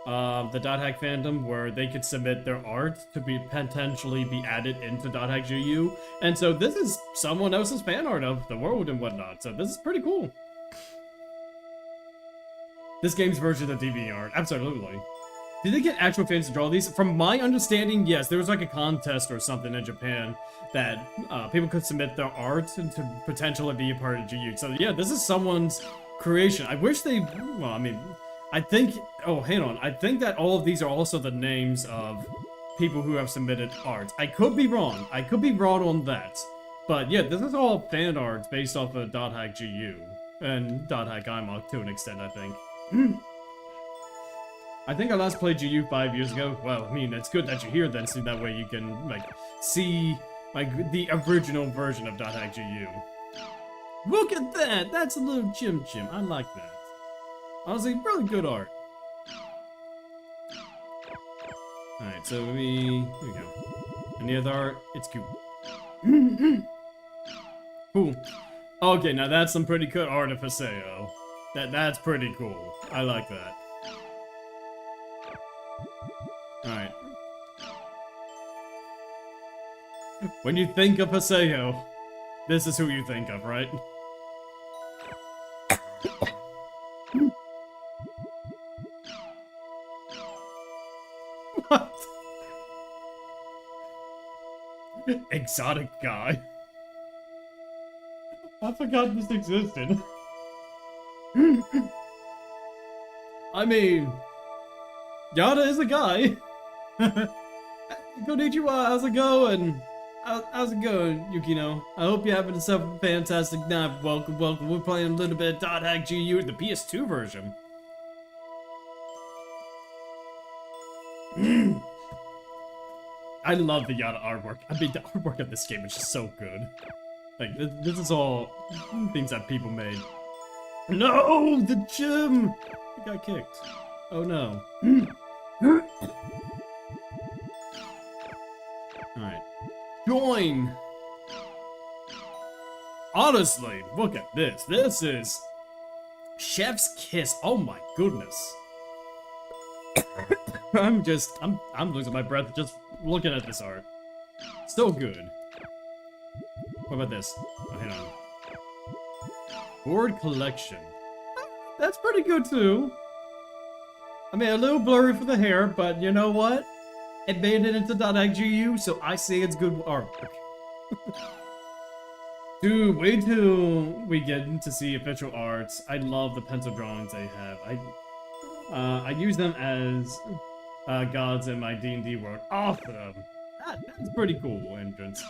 the .hack fandom, where they could submit their art to be potentially be added into .hack GU, and so this is someone else's fan art of the world and whatnot, so this is pretty cool. This game's version of DV art, absolutely. Did they get actual fans to draw these? From my understanding, yes, there was like a contest or something in Japan that people could submit their art to potentially be a part of GU. So yeah, this is someone's creation. I wish they, well, I mean, I think, oh, hang on. I think that all of these are also the names of people who have submitted art. I could be wrong. I could be wrong on that. But yeah, this is all fan art based off of .hack GU and .hack IMOC to an extent, I think. I think I last played GU 5 years ago. Well, I mean, it's good that you're here then, so that way you can, like, see, like, the original version of .hack GU. Look at that! That's a little Chim Chim. I like that. Honestly, really good art. Alright, so here we go. Any other art? It's cute. Cool. Okay, now that's some pretty good art of Paseo. That's pretty cool. I like that. Alright. When you think of Paseo, this is who you think of, right? What? Exotic guy. I forgot this existed. I mean, Yada is a guy. Konnichiwa, how's it going? How's it going, Yukino? I hope you're having yourself a fantastic night. Welcome. We're playing a little bit of .hack GU, the PS2 version. I love the Yada artwork. I mean, the artwork of this game is just so good. Like, this is all things that people made. No! The gym! I got kicked. Oh no. Alright. Join! honestly, look at this. This is Chef's Kiss. Oh my goodness. I'm losing my breath just looking at this art. So good. What about this? Oh, hang on. Board collection. That's pretty good too. I mean, a little blurry for the hair, but you know what? It made it into .gu, so I say it's good artwork. Dude, wait till we get to see official arts. I love the pencil drawings they have. I use them as gods in my D&D world. Awesome! That's pretty cool entrance.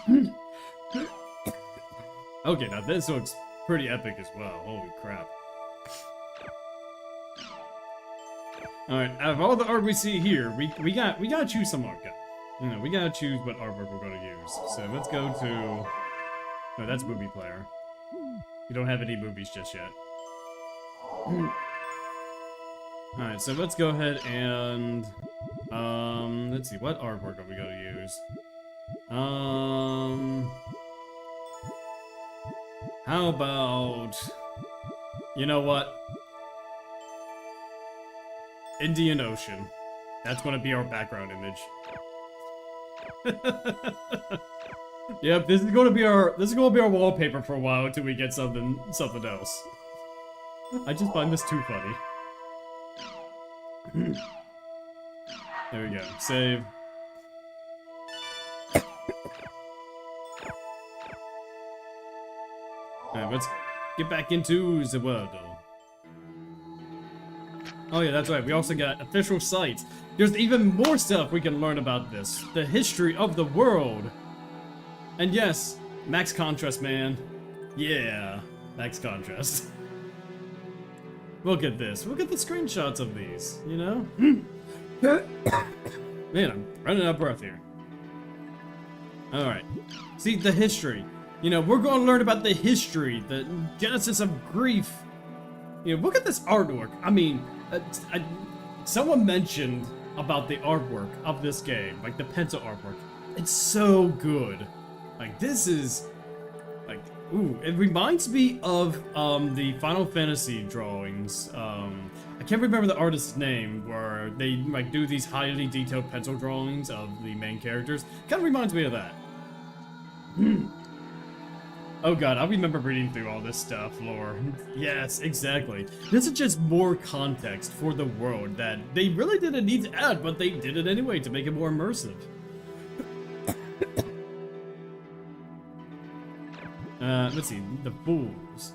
Okay, now this looks pretty epic as well. Holy crap. Alright, out of all the art we see here, we gotta choose some art, guys. You know, we gotta choose what artwork we're gonna use. So let's go to... No, that's movie player. We don't have any movies just yet. Alright, so let's go ahead and... let's see, what artwork are we gonna use? How about... You know what? Indian Ocean. That's gonna be our background image. Yep, this is gonna be our wallpaper for a while until we get something else. I just find this too funny. There we go. Save. Alright, let's get back into the world. Oh yeah, that's right. We also got official sites. There's even more stuff we can learn about this. The history of the world. And yes, max contrast, man. Yeah, max contrast. Look at this. Look at the screenshots of these, you know? Man, I'm running out of breath here. Alright. See, the history. You know, we're going to learn about the history, the genesis of grief. You know, look at this artwork. I mean, someone mentioned about the artwork of this game, like the pencil artwork. It's so good. Like, this is, like, ooh, it reminds me of, the Final Fantasy drawings. I can't remember the artist's name, where they, like, do these highly detailed pencil drawings of the main characters. Kind of reminds me of that. Oh god, I remember reading through all this stuff, lore. Yes, exactly. This is just more context for the world that they really didn't need to add, but they did it anyway to make it more immersive. Let's see, the Fools.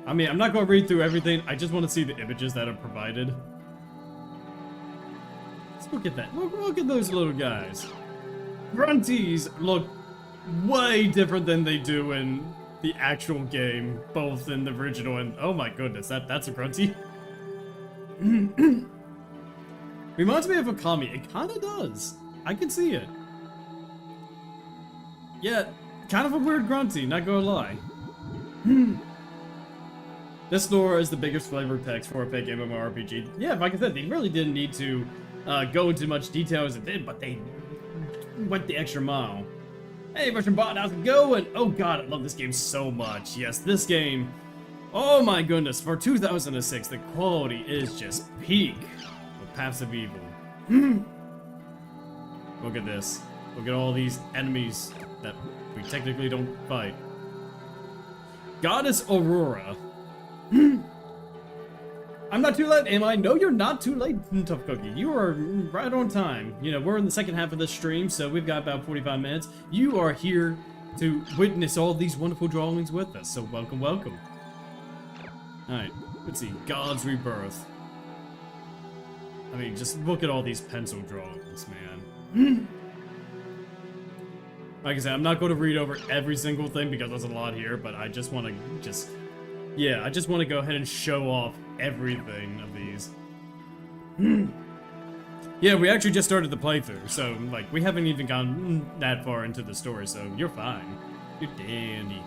I mean, I'm not going to read through everything, I just want to see the images that are provided. Let's look at that. Look at those little guys. Grunties look way different than they do in the actual game, both in the original and... Oh my goodness, that's a grunty. Reminds me of a Kami. It kind of does. I can see it. Yeah, kind of a weird grunty, not gonna lie. This lore is the biggest flavor text for a fake MMORPG. Yeah, like I said, they really didn't need to go into much detail as it did, but they went the extra mile. Hey, Russian bot, how's it going? Oh god, I love this game so much. Yes, this game, oh my goodness, for 2006, the quality is just peak of Paths of Evil. Look at this. Look at all these enemies that we technically don't fight. Goddess Aurora. I'm not too late, am I? No, you're not too late, Tough Cookie. You are right on time. You know, we're in the second half of this stream, so we've got about 45 minutes. You are here to witness all these wonderful drawings with us, so welcome, welcome. Alright, let's see. God's Rebirth. I mean, just look at all these pencil drawings, man. Like I said, I'm not going to read over every single thing because there's a lot here, but I just want to yeah, I just want to go ahead and show off everything of these. Yeah, we actually just started the playthrough, so, like, we haven't even gone that far into the story, so you're fine. You're dandy.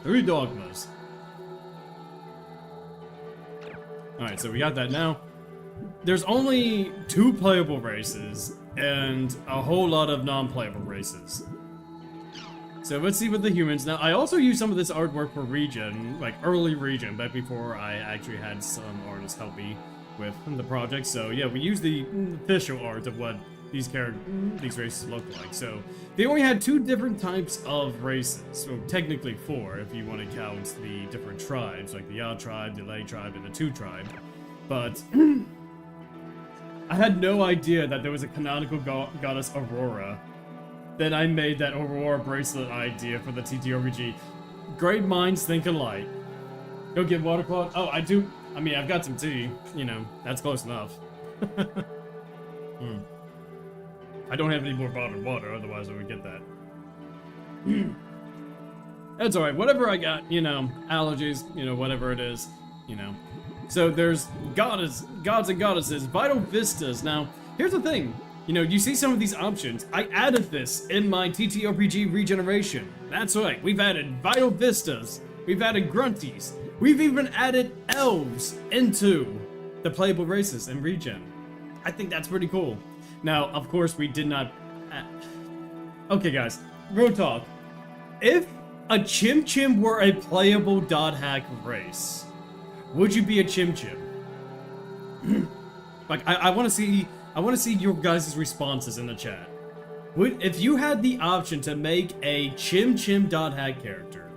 3 dogmas. Alright, so we got that now. There's only 2 playable races and a whole lot of non-playable races. So let's see with the humans. Now, I also used some of this artwork for Regen, like early Regen, back before I actually had some artists help me with the project. So yeah, we used the official art of what these races look like. So they only had 2 different types of races. So technically 4, if you want to count the different tribes, like the Odd tribe, the Lay tribe, and the 2 tribe. But I had no idea that there was a canonical goddess Aurora. Then I made that Aurora bracelet idea for the TTRPG. Great minds think alike. Go get watercloth. Oh, I do. I mean, I've got some tea. You know, that's close enough. I don't have any more bottled water, otherwise I would get that. That's alright. Whatever I got, you know, allergies, you know, whatever it is, you know. So there's gods and goddesses, vital vistas. Now, here's the thing. You know, you see some of these options. I added this in my TTRPG regeneration. That's right, we've added vital vistas. We've added grunties. We've even added elves into the playable races in regen. I think that's pretty cool. Now, of course, we did not... Okay, guys, real talk. If a Chim Chim were a playable dot hack race, would you be a Chim Chim? Like, I want to see your guys' responses in the chat. If you had the option to make a Chim Chim dot hack character,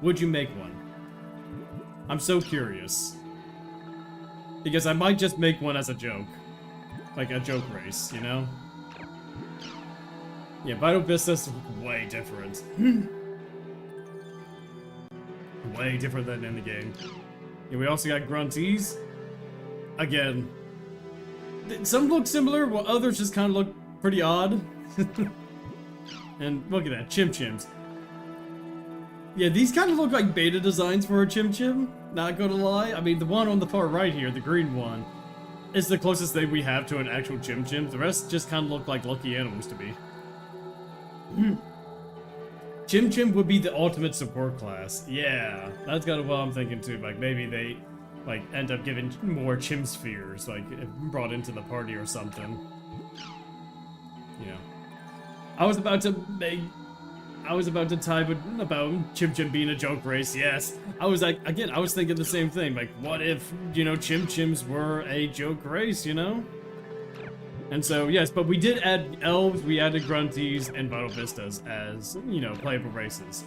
would you make one? I'm so curious. Because I might just make one as a joke. Like a joke race, you know? Yeah, Vital Vistas way different. Way different than in the game. Yeah, we also got Grunties. Again, some look similar, while others just kind of look pretty odd. And look at that, Chim Chims. Yeah, these kind of look like beta designs for a Chim Chim, not gonna lie. I mean, the one on the far right here, the green one, is the closest thing we have to an actual Chim Chim. The rest just kind of look like lucky animals to me. Chim Chim would be the ultimate support class. Yeah, that's kind of what I'm thinking too. Like, maybe they like end up giving more Chim Spheres, like brought into the party or something. You know, I was about to type about Chim Chim being a joke race. Yes, I was like, again, I was thinking the same thing. Like, what if, you know, Chim Chims were a joke race, you know? And so, yes, but we did add elves, we added grunties, and vital vistas as, you know, playable races.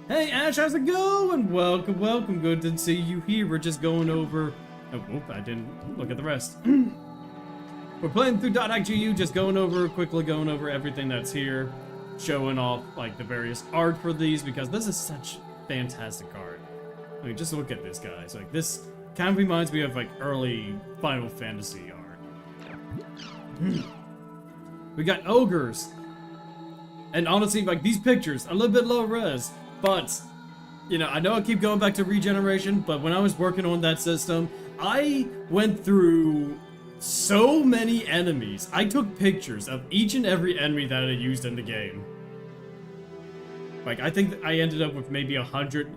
Hey, Ash, how's it going? Welcome, welcome. Good to see you here. We're just going over... Oh, whoop, I didn't look at the rest. We're playing through .GU, just quickly going over everything that's here. Showing off, like, the various art for these, because this is such fantastic art. I mean, just look at this, guys. Like, this kind of reminds me of, like, early Final Fantasy art. We got ogres. And honestly, like, these pictures, a little bit low res, but, you know, I know I keep going back to regeneration, but when I was working on that system, I went through so many enemies. I took pictures of each and every enemy that I used in the game. Like, I think I ended up with maybe 100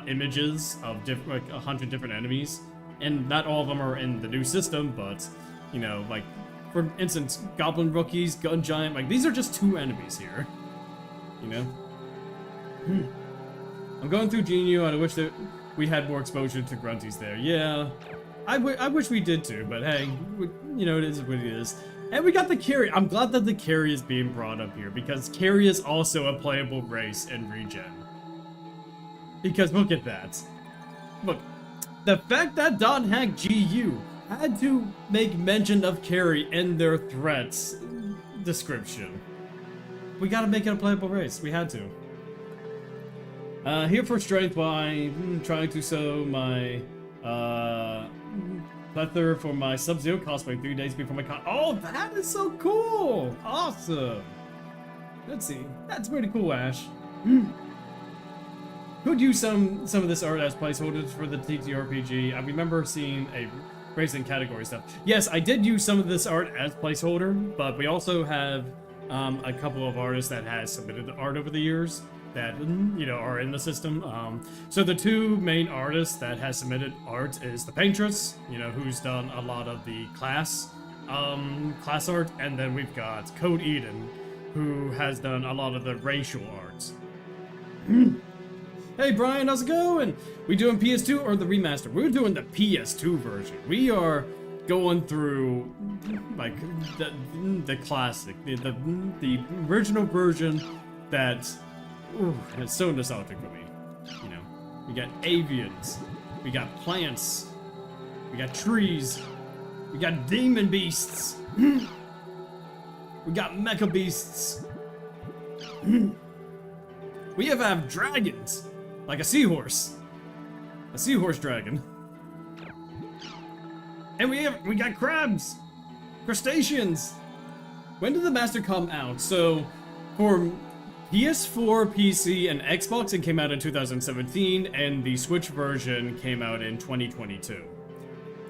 images of 100 different enemies. And not all of them are in the new system, but, you know, like, for instance, Goblin Rookies, Gun Giant, like, these are just 2 enemies here. You know? I'm going through GNU, and I wish that we had more exposure to Grunties there. Yeah, I wish we did too, but hey, you know, it is what it is. And we got the carry. I'm glad that the carry is being brought up here, because carry is also a playable race in regen. Because look at that. Look, the fact that .hack GU had to make mention of carry in their threats description. We gotta make it a playable race. We had to. Here for strength by trying to sow my plethora for my Sub-Zero cosplay 3 days before my con. Oh, that is so cool! Awesome. Let's see. That's pretty cool, Ash. Could use some of this art as placeholders for the TTRPG. I remember seeing a racing category stuff. Yes, I did use some of this art as placeholder, but we also have a couple of artists that has submitted art over the years that, you know, are in the system. So the 2 main artists that has submitted art is the Paintress, you know, who's done a lot of the class class art, and then we've got Code Eden, who has done a lot of the racial arts. Hey Brian, how's it going? We doing PS2 or the remaster? We're doing the PS2 version. We are going through like the classic, the original version that it's so nostalgic for me. You know, we got avians, we got plants, we got trees, we got demon beasts, we got mecha beasts. We have dragons, like a seahorse dragon. And we got crabs, crustaceans. When did the Master come out? So, for PS4, PC, and Xbox, it came out in 2017, and the Switch version came out in 2022.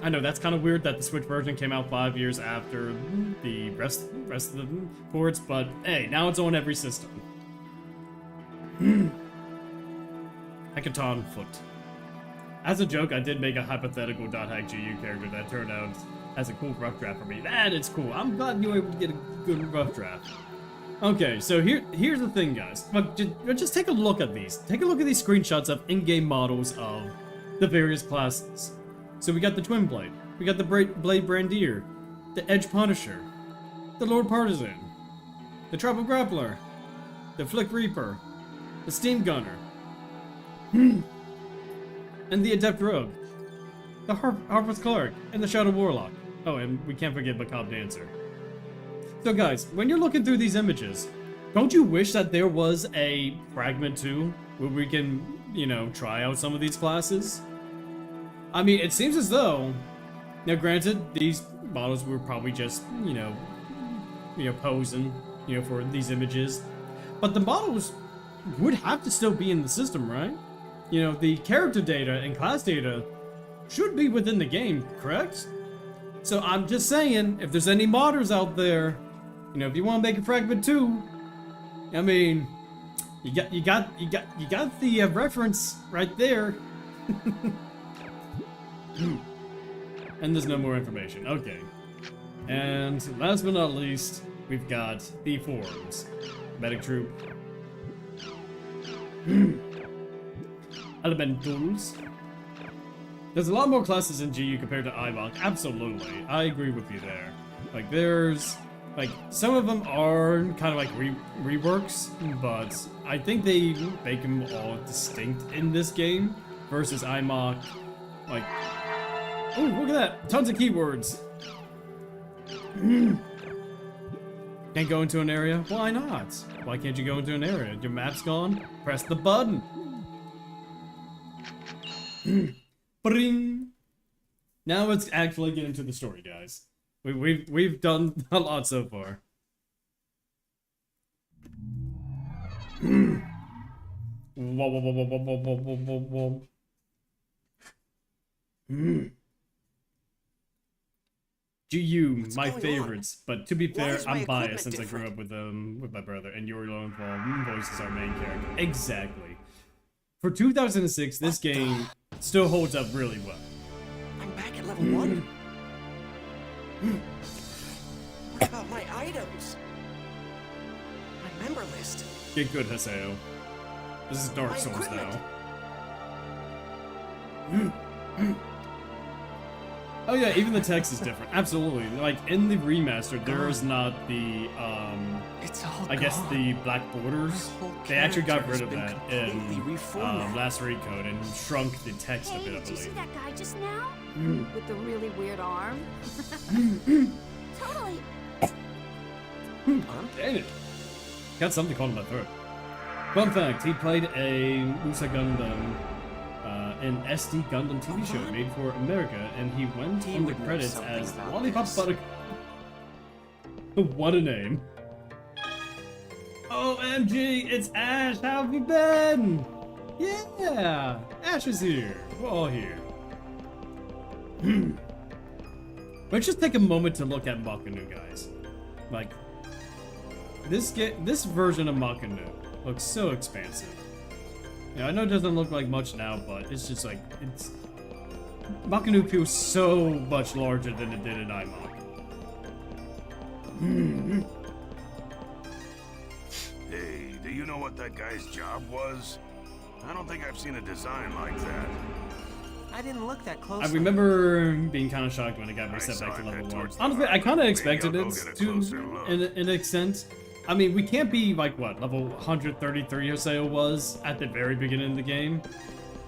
I know that's kind of weird that the Switch version came out 5 years after the rest of the ports, but hey, now it's on every system. Hackathon foot. As a joke, I did make a hypothetical .hackgu character that turned out as a cool rough draft for me. That is cool. I'm glad you were able to get a good rough draft. Okay, so here's the thing, guys. Look, just take a look at these. Take a look at these screenshots of in-game models of the various classes. So we got the Twin Blade, we got the Blade Brandier, the Edge Punisher, the Lord Partisan, the Tribal Grappler, the Flick Reaper, the Steam Gunner, and the Adept Rogue, the Harper's Cleric, and the Shadow Warlock. Oh, and we can't forget Macabre Dancer. So guys, when you're looking through these images, don't you wish that there was a Fragment 2 where we can, you know, try out some of these classes? I mean, it seems as though, now granted, these models were probably just, you know, posing, you know, for these images, but the models would have to still be in the system, right? You know, the character data and class data should be within the game, correct? So I'm just saying, if there's any modders out there, you know, if you want to make a Fragment 2, I mean, you got the reference right there. And there's no more information. Okay. And last but not least, we've got the forums. Medic Troop. Elementals. There's a lot more classes in GU compared to IMOC. Absolutely. I agree with you there. Like, there's... like, some of them are kind of like reworks, but I think they make them all distinct in this game versus IMOC. Like... oh, look at that! Tons of keywords! Can't go into an area? Why not? Why can't you go into an area? Your map's gone? Press the button! Bring. Now let's actually get into the story, guys. We've done a lot so far. Whoa. GU, my favorites, but to be fair, I'm biased since I grew up with my brother, and Yuri Lowenthal voices our main character. Exactly. For 2006, this game still holds up really well. I'm back at level 1. What about my items? My member list. Get good, Haseo. This is Dark Souls now. Oh yeah, even the text is different. Absolutely. Like in the remaster, there is not the it's all I guess the black borders. They actually got rid of that in last read code and shrunk the text a bit, I Did you see believe. that guy just now? With the really weird arm? Totally. Dang it. Got something caught in my throat. Fun fact, he played a Musa Gundam an SD Gundam TV show made for America, and he went on the credits as Lollipop Buttercup. What a name. OMG, it's Ash, how have you been? Yeah, Ash is here. We're all here. Let's just take a moment to look at Makanu, guys. Like, this version of Makanu looks so expansive. You know, I know it doesn't look like much now, but it's just like, Makanu feels so much larger than it did in IMOC. Hey, do you know what that guy's job was? I don't think I've seen a design like that. I didn't look that close. I remember being kind of shocked when it got reset back to level 1. Honestly, I kind of expected it to, in an extent. I mean, we can't be like, what, level 133 or so was at the very beginning of the game.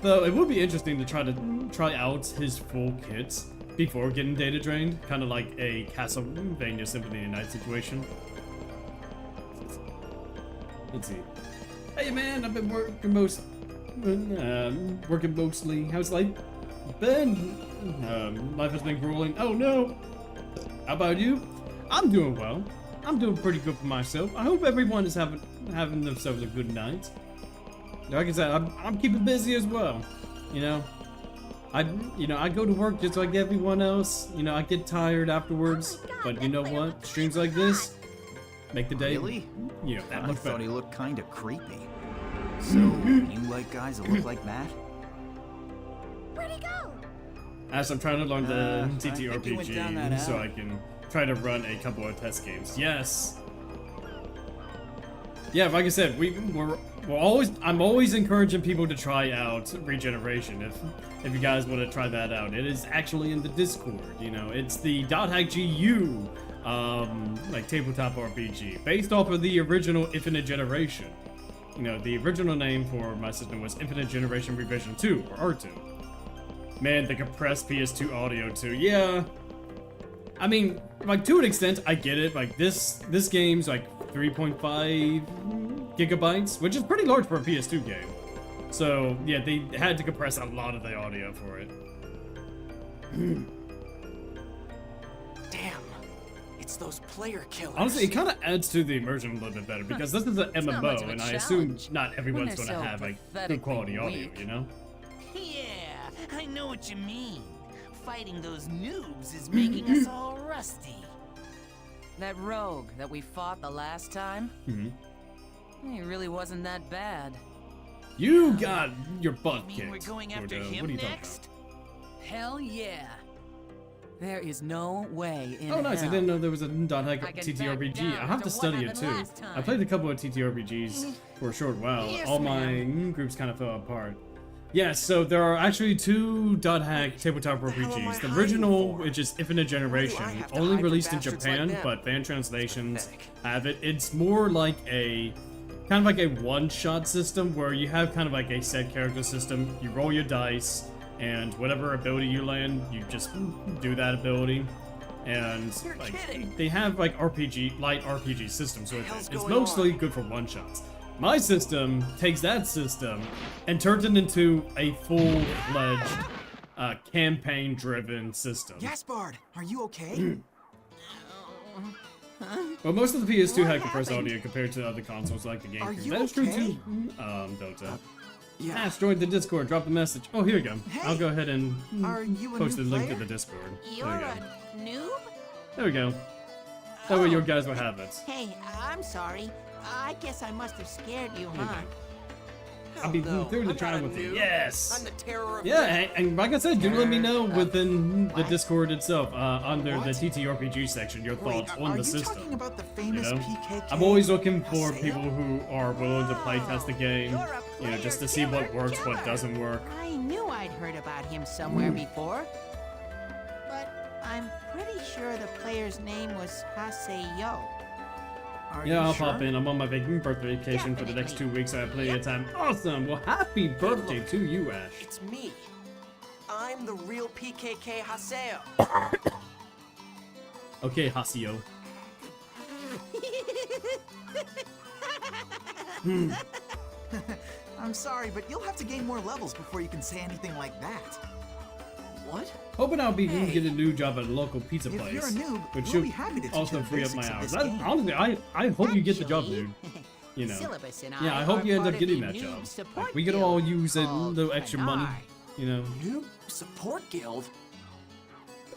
Though it would be interesting to try out his full kit before getting data drained. Kind of like a Castlevania Symphony of the Night situation. Let's see. Hey man, I've been working mostly. How's life been? Life has been grueling. Oh no! How about you? I'm doing well. I'm doing pretty good for myself. I hope everyone is having themselves a good night. Like I said, I'm keeping busy as well. You know, I go to work just like everyone else. You know, I get tired afterwards. But you know what? Streams like this make the day. Really? You know, that I much thought better. he looked kind of creepy. So, you like guys that look like Matt? Where'd he go? As I'm trying to learn the I think he went down that TTRPG, so alley. I can try to run a couple of test games. Yes. Yeah, like I said, I'm always encouraging people to try out regeneration. If you guys want to try that out, it is actually in the Discord. You know, it's the .hackgu like tabletop RPG based off of the original Infinite Generation. You know, the original name for my system was Infinite Generation Revision 2 or R2. Man, the compressed PS2 audio too. Yeah. I mean, like, to an extent, I get it. Like, this game's like 3.5 gigabytes, which is pretty large for a PS2 game. So, yeah, they had to compress a lot of the audio for it. Damn. It's those player killers. Honestly, it kind of adds to the immersion a little bit better, because this is an It's not much of MMO, a and I assume challenge not everyone's when going to they're have, so like, good pathetically quality audio, weak. you know? Yeah, I know what you mean. Fighting those noobs is making us all rusty. That rogue that we fought the last time? He really wasn't that bad. You got your butt You mean kicked. we're going after Gordo. him What are you talking next? Hell yeah. There is no way in Oh, nice. I hell. didn't know there was a .hack I can back TTRPG. down I have to to what study it happened too. last time. I played a couple of TTRPGs for a short while. Yes, All my groups kind of fell apart. Yeah, so there are actually two .hack tabletop RPGs. The original, which is Infinite Generation, have to only hide from released in bastards Japan, like them? but fan translations Pathetic. have it. It's more like a kind of like a one-shot system where you have kind of like a set character system. You roll your dice, and whatever ability you land, you just do that ability. And You're like, kidding. they have like light RPG systems with hell's it. It's going mostly on? good for one-shots. My system takes that system and turns it into a full-fledged campaign-driven system. Gaspard, are you okay? Well, most of the PS2 What had compressed happened? audio compared to other consoles like the Are GameCube. you That is true okay? too. Dota. Yeah. Ash joined the Discord. Drop the message. Oh, here you go. Hey, I'll go ahead and Are you a post the new link to player? the Discord. You're There we a go. noob? There we go. That way your guys will have it. Hey, I'm sorry. I guess I must have scared you, huh? I'll be no, through the I'm trial not a with you. noob. Yes. I'm the terror of Yeah, death. and like I said, do let me know within the Discord itself, under What? the TTRPG section, your Wait, thoughts are on the you system. talking about the You famous know, PKK? I'm always looking for Haseo? people who are willing to play test the game, You're a you know, just to player see what killer works, what killer. doesn't work. I knew I'd heard about him somewhere before. But I'm pretty sure the player's name was Haseo. Are Yeah, you I'll sure? pop in. I'm on my birthday vacation for the next 2 weeks. I have plenty of time. Awesome. Well, happy birthday to you, Ash. It's me. I'm the real PKK Haseo. Okay, Hasio. I'm sorry, but you'll have to gain more levels before you can say anything like that. What? Hoping I'll be Hey. get a new job at a local pizza If place, you're a noob, which we'll should be happy to teach also you the free up my basics of hours. this game. Honestly, I hope you get the job, Actually, dude. You know. Syllabus and Yeah, I I hope are you end part up of getting the that noob job. support Like, we could all guild use a called little extra money, Canard. you know. Noob Support Guild?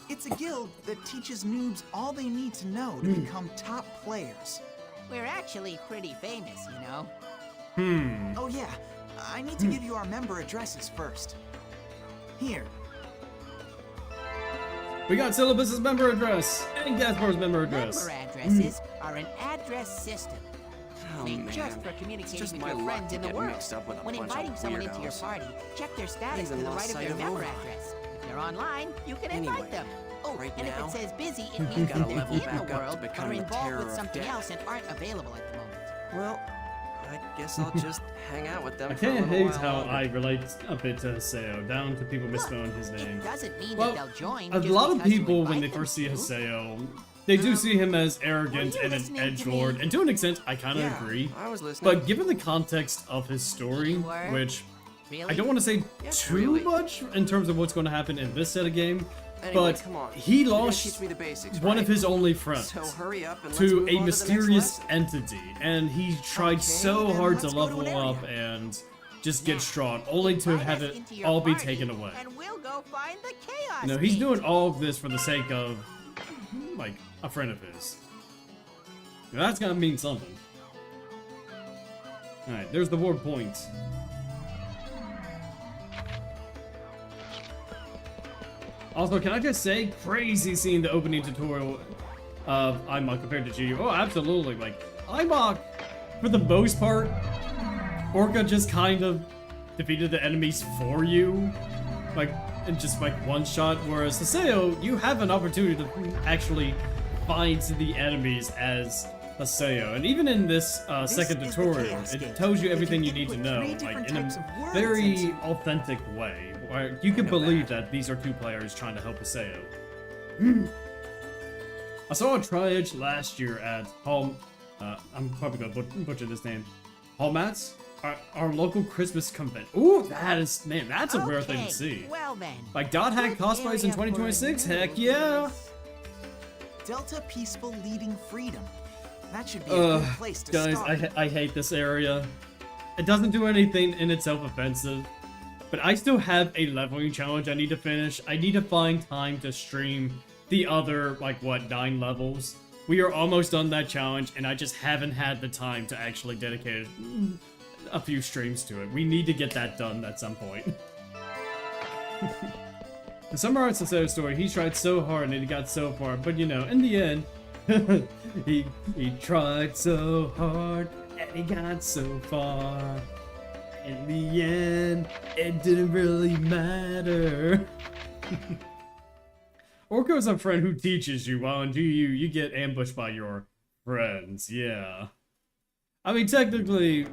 It's a guild that teaches noobs all they need to know to become top players. We're actually pretty famous, you know. Oh yeah, I need to give you our member addresses first. Here. We got Syllabus's member address and Gaspar's member address. Member address. addresses are an address system. Oh, Made man. just for It's communicating just with my your luck friends to in the get world. mixed up with a When bunch of inviting someone into your weirdos. party, check their I status to even the lost right of sight their of member Ova. address. If they're online, you can Anyway, invite them. Oh, right and now, if it says busy, it I've means gotta that level they're in back the up world to but become are the involved terror with of something death. else and aren't available at the moment. Well, I guess I'll just hang out with them I for a can't little hate while how longer. I relate a bit to Haseo, down to people misspelling his name. It doesn't mean Well, that they'll join. a just lot of because you people, when invite they them first see to. Haseo, they do see him as arrogant were you and an listening to edgelord, me? and to an extent, I kind of Yeah, agree. I was listening. But given the context of his story, You were? which Really? I don't want to say Yes, too really. much in terms of what's going to happen in this set of game, Anyway, but come on. he You're gonna lost teach me the basics, one of right? his only friends So hurry up and let's to move a on to the next mysterious lesson. entity, and he tried Okay, so then hard to let's go to level an up area. and just get Now, strong, only to invite have us it into your all be party, taken away. And we'll go find the chaos. You know, he's Gate. doing all of this for the sake of, like, a friend of his. Now, that's gotta mean something. Alright, there's the ward point. Also, can I just say, crazy seeing the opening tutorial of IMOC compared to GU. Oh, absolutely. Like, IMOC, for the most part, Orca just kind of defeated the enemies for you. Like, in just like one shot. Whereas Haseo, you have an opportunity to actually find the enemies as Haseo. And even in this second is the tutorial, Chaos it Gate. tells you If everything you you need to input know, three like different in types of a words very into- authentic way, where you can believe that these are two players trying to help Haseo. I saw a triage last year at Hall. I'm probably gonna butcher this name. Hallmats, our local Christmas convention. Ooh, that is, man, that's a rare thing Okay, to see. Well then. Like dot hack Good cosplays in area for 2026. Heck noodles. yeah! Delta Peaceful Leading Freedom. That should be a good place to Guys, start. I hate this area. It doesn't do anything in itself offensive, but I still have a leveling challenge I need to finish. I need to find time to stream the other, like, what, 9 levels? We are almost done that challenge, and I just haven't had the time to actually dedicate a few streams to it. We need to get that done at some point. To summarize Haseo's story, he tried so hard and he got so far, but you know, in the end, he tried so hard and he got so far. In the end, it didn't really matter. Orko's a friend who teaches you, while in GU, you get ambushed by your friends, yeah. I mean, technically,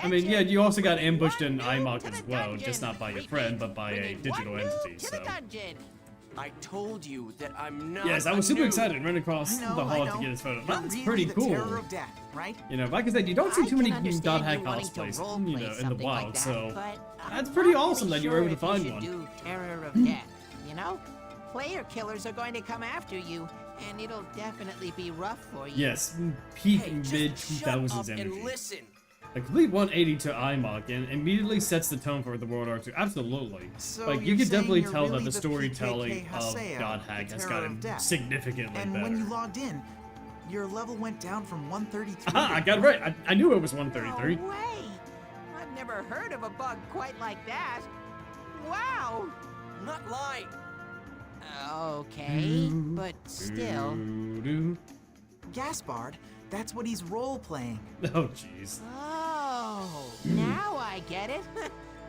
yeah, you also got ambushed in IMOC as well, just not by your friend, but by a digital entity, so. I told you that I'm not. Yes, I was super a noob. excited running across the hall to get his photo. That's pretty The cool. terror of death, right? You know, like I said, you don't see too many dot hack you wanting to cosplays, roleplay you know, in the something wild, like that, so but that's I'm pretty not awesome really that you were able to sure find if you one. should do Terror of Death, you know? Player killers are going to come after you, and it'll definitely be rough for you. Yes, peak Hey, mid just shut up 2000s energy. and listen. A complete 180 to IMOC and immediately sets the tone for the World War II. Absolutely. So Like, you you're can saying definitely you're tell really that the the storytelling PKK of Haseo, God Hack the has Terror gotten of Death. significantly And better. when you logged in, your level went down from 133. Aha, I got it right. I knew it was 133. No way! I've never heard of a bug quite like that. Wow! Not lying. Okay, but still. Gaspard, that's what he's role-playing. Oh, jeez. Oh, now I get it.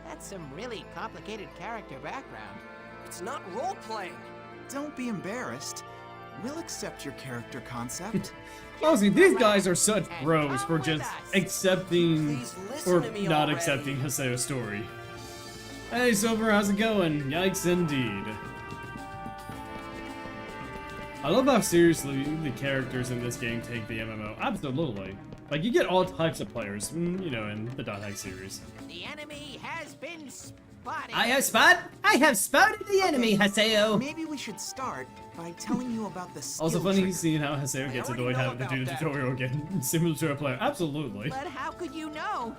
That's some really complicated character background. It's not role playing. Don't be embarrassed. We'll accept your character concept. Honestly, these guys are such bros for just accepting Please listen or to me not already. accepting Haseo's story. Hey, Silver, how's it going? Yikes indeed. I love how seriously the characters in this game take the MMO. Absolutely. Like, you get all types of players, you know, in the Dot Hack series. The enemy has been spotted. I have spotted the enemy, Haseo. Maybe we should start by telling you about the skill Also funny trigger. seeing how Haseo gets already annoyed know having to do the about that. tutorial again. Similar to a player. Absolutely. But how could you know?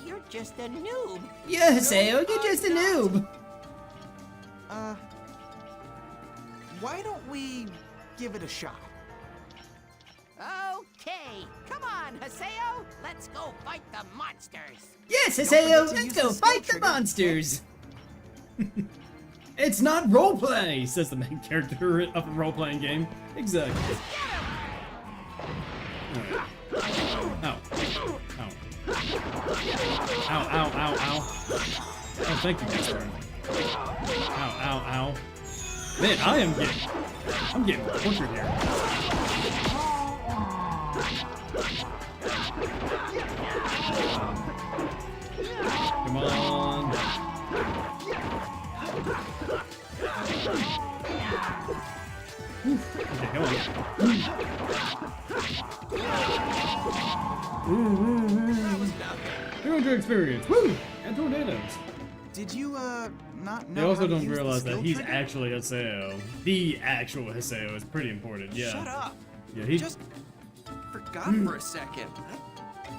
You're just a noob. Yeah, Haseo, you're just a noob. Why don't we give it a shot? Okay, come on, Haseo. Let's go fight the monsters. Yes, Don't Haseo, forget to let's use go the fight skill the trigger. monsters. It's not roleplay, says the main character of a role-playing game. Exactly. Ow. Ow. Ow, ow, ow, ow. Oh, thank you, Gaspar. Ow, ow, ow. Man, I'm getting butchered here. Come on. Okay, come on. You're experience. Woo! And tornadoes. Did you, not know They also how to don't use the realize that skill he's trigger? actually Haseo. The actual Haseo is pretty important, yeah. Shut up. Yeah, he Just forgot for a second.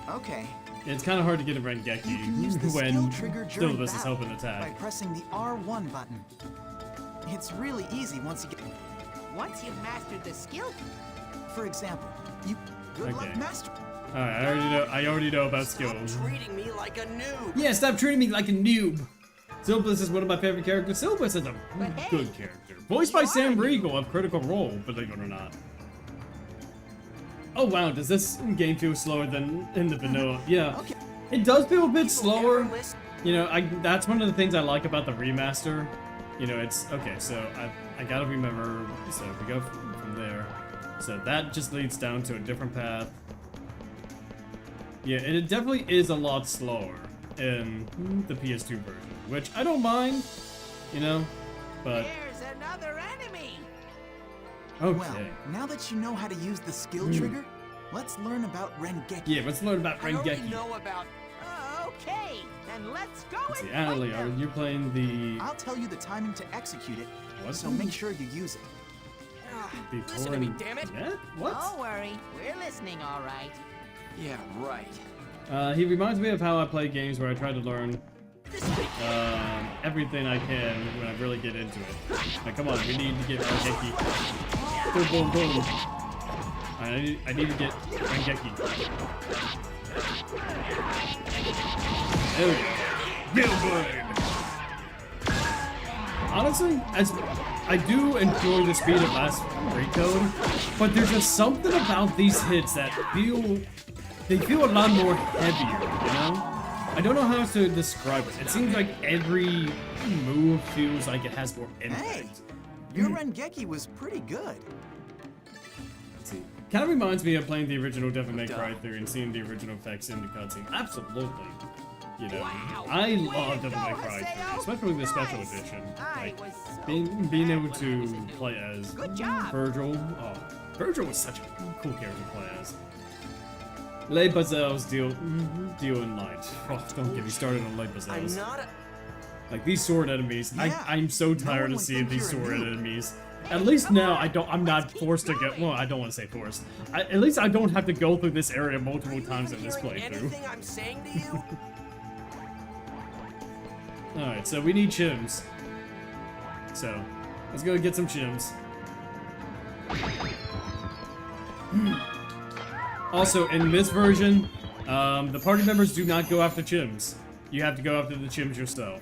Okay. It's kind of hard to get a Rengeki when Syllabus is helping by attack. pressing the R1 button. It's really easy once you get... Once you've mastered the skill, For example, you... Good luck Okay. master... Alright, I already know about skill. Treating me like a noob. Yeah, stop treating me like a noob. Syllabus is one of my favorite characters. Syllabus is a good character. Voiced by Sam Riegel of Critical Role, believe it or not. Oh wow, does this game feel slower than in the vanilla? Yeah, it does feel a bit slower. You know, that's one of the things I like about the remaster. You know, it's okay. So I gotta remember. So if we go from there, so that just leads down to a different path. Yeah, and it definitely is a lot slower in the PS2 version, which I don't mind. You know, but there's another enemy. okay. Well, now that you know how to use the skill trigger, let's learn about Rengeki. Yeah, let's learn about I already Rengeki. know about. Okay, then let's go Let's see, and Annalie, fight are them. you playing the I'll tell you the timing to execute it, What? so make sure you use it. before? Listen to me, damn it. Yeah? What? Don't worry, we're listening, all right. Yeah, right. He reminds me of how I play games where I try to learn everything I can when I really get into it. Now, come on, we need to get Rengeki. Boom, boom, boom. Alright, I need to get Rengeki. There we go. Gilbert! Honestly, as I do enjoy the speed of last recode, but there's just something about these hits that feel a lot more heavier, you know? I don't know how to describe it. It seems like every move feels like it has more impact. Hey, your Rengeki was pretty good. Let's see. Kind of reminds me of playing the original Devil May Cry 3 and seeing the original effects in the cutscene. Absolutely. You know, I love Devil May Cry 3, especially the special edition. Like, being able to play as Virgil. Oh, Virgil was such a cool character to play as. Les Bazels deal in light. Oh, don't get me started on Les Bazels. Like these sword enemies, I'm so tired of seeing these sword enemies. At least now I'm not forced to go. Well, I don't want to say forced. At least I don't have to go through this area multiple times in this playthrough. Anything I'm saying to you? All right, so we need chims. So let's go get some chims. Also, in this version, the party members do not go after chims. You have to go after the chims yourself.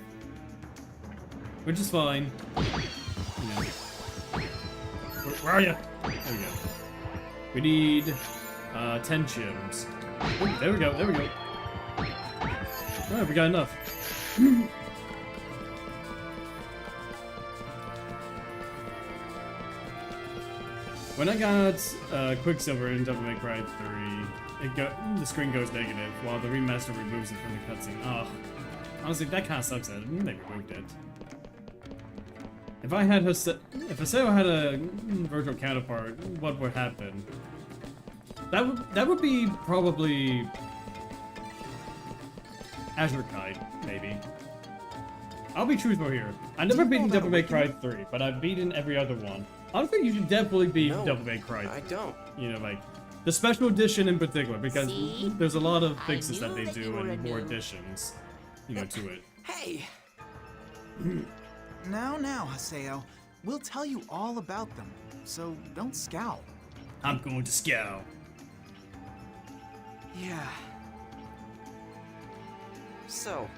Which is fine. You know. Where are you? There we go. We need 10 chims. Ooh, there we go, there we go. Alright, we got enough. When I got Quicksilver in Devil May Cry 3, the screen goes negative while the remaster removes it from the cutscene. Oh, honestly, that kind of sucks that they removed it. If Haseo had a virtual counterpart, what would happen? That would be probably Azure Kite, maybe. I'll be truthful here. I've never beaten Devil May Cry 3, but I've beaten every other one. Honestly, you should definitely beat Devil May Cry 3. I don't. You know, like, the special edition in particular, because there's a lot of fixes that they do and more additions, you know, to it. Hey! Now, Haseo. We'll tell you all about them, so don't scowl. I'm going to scowl. Yeah. So,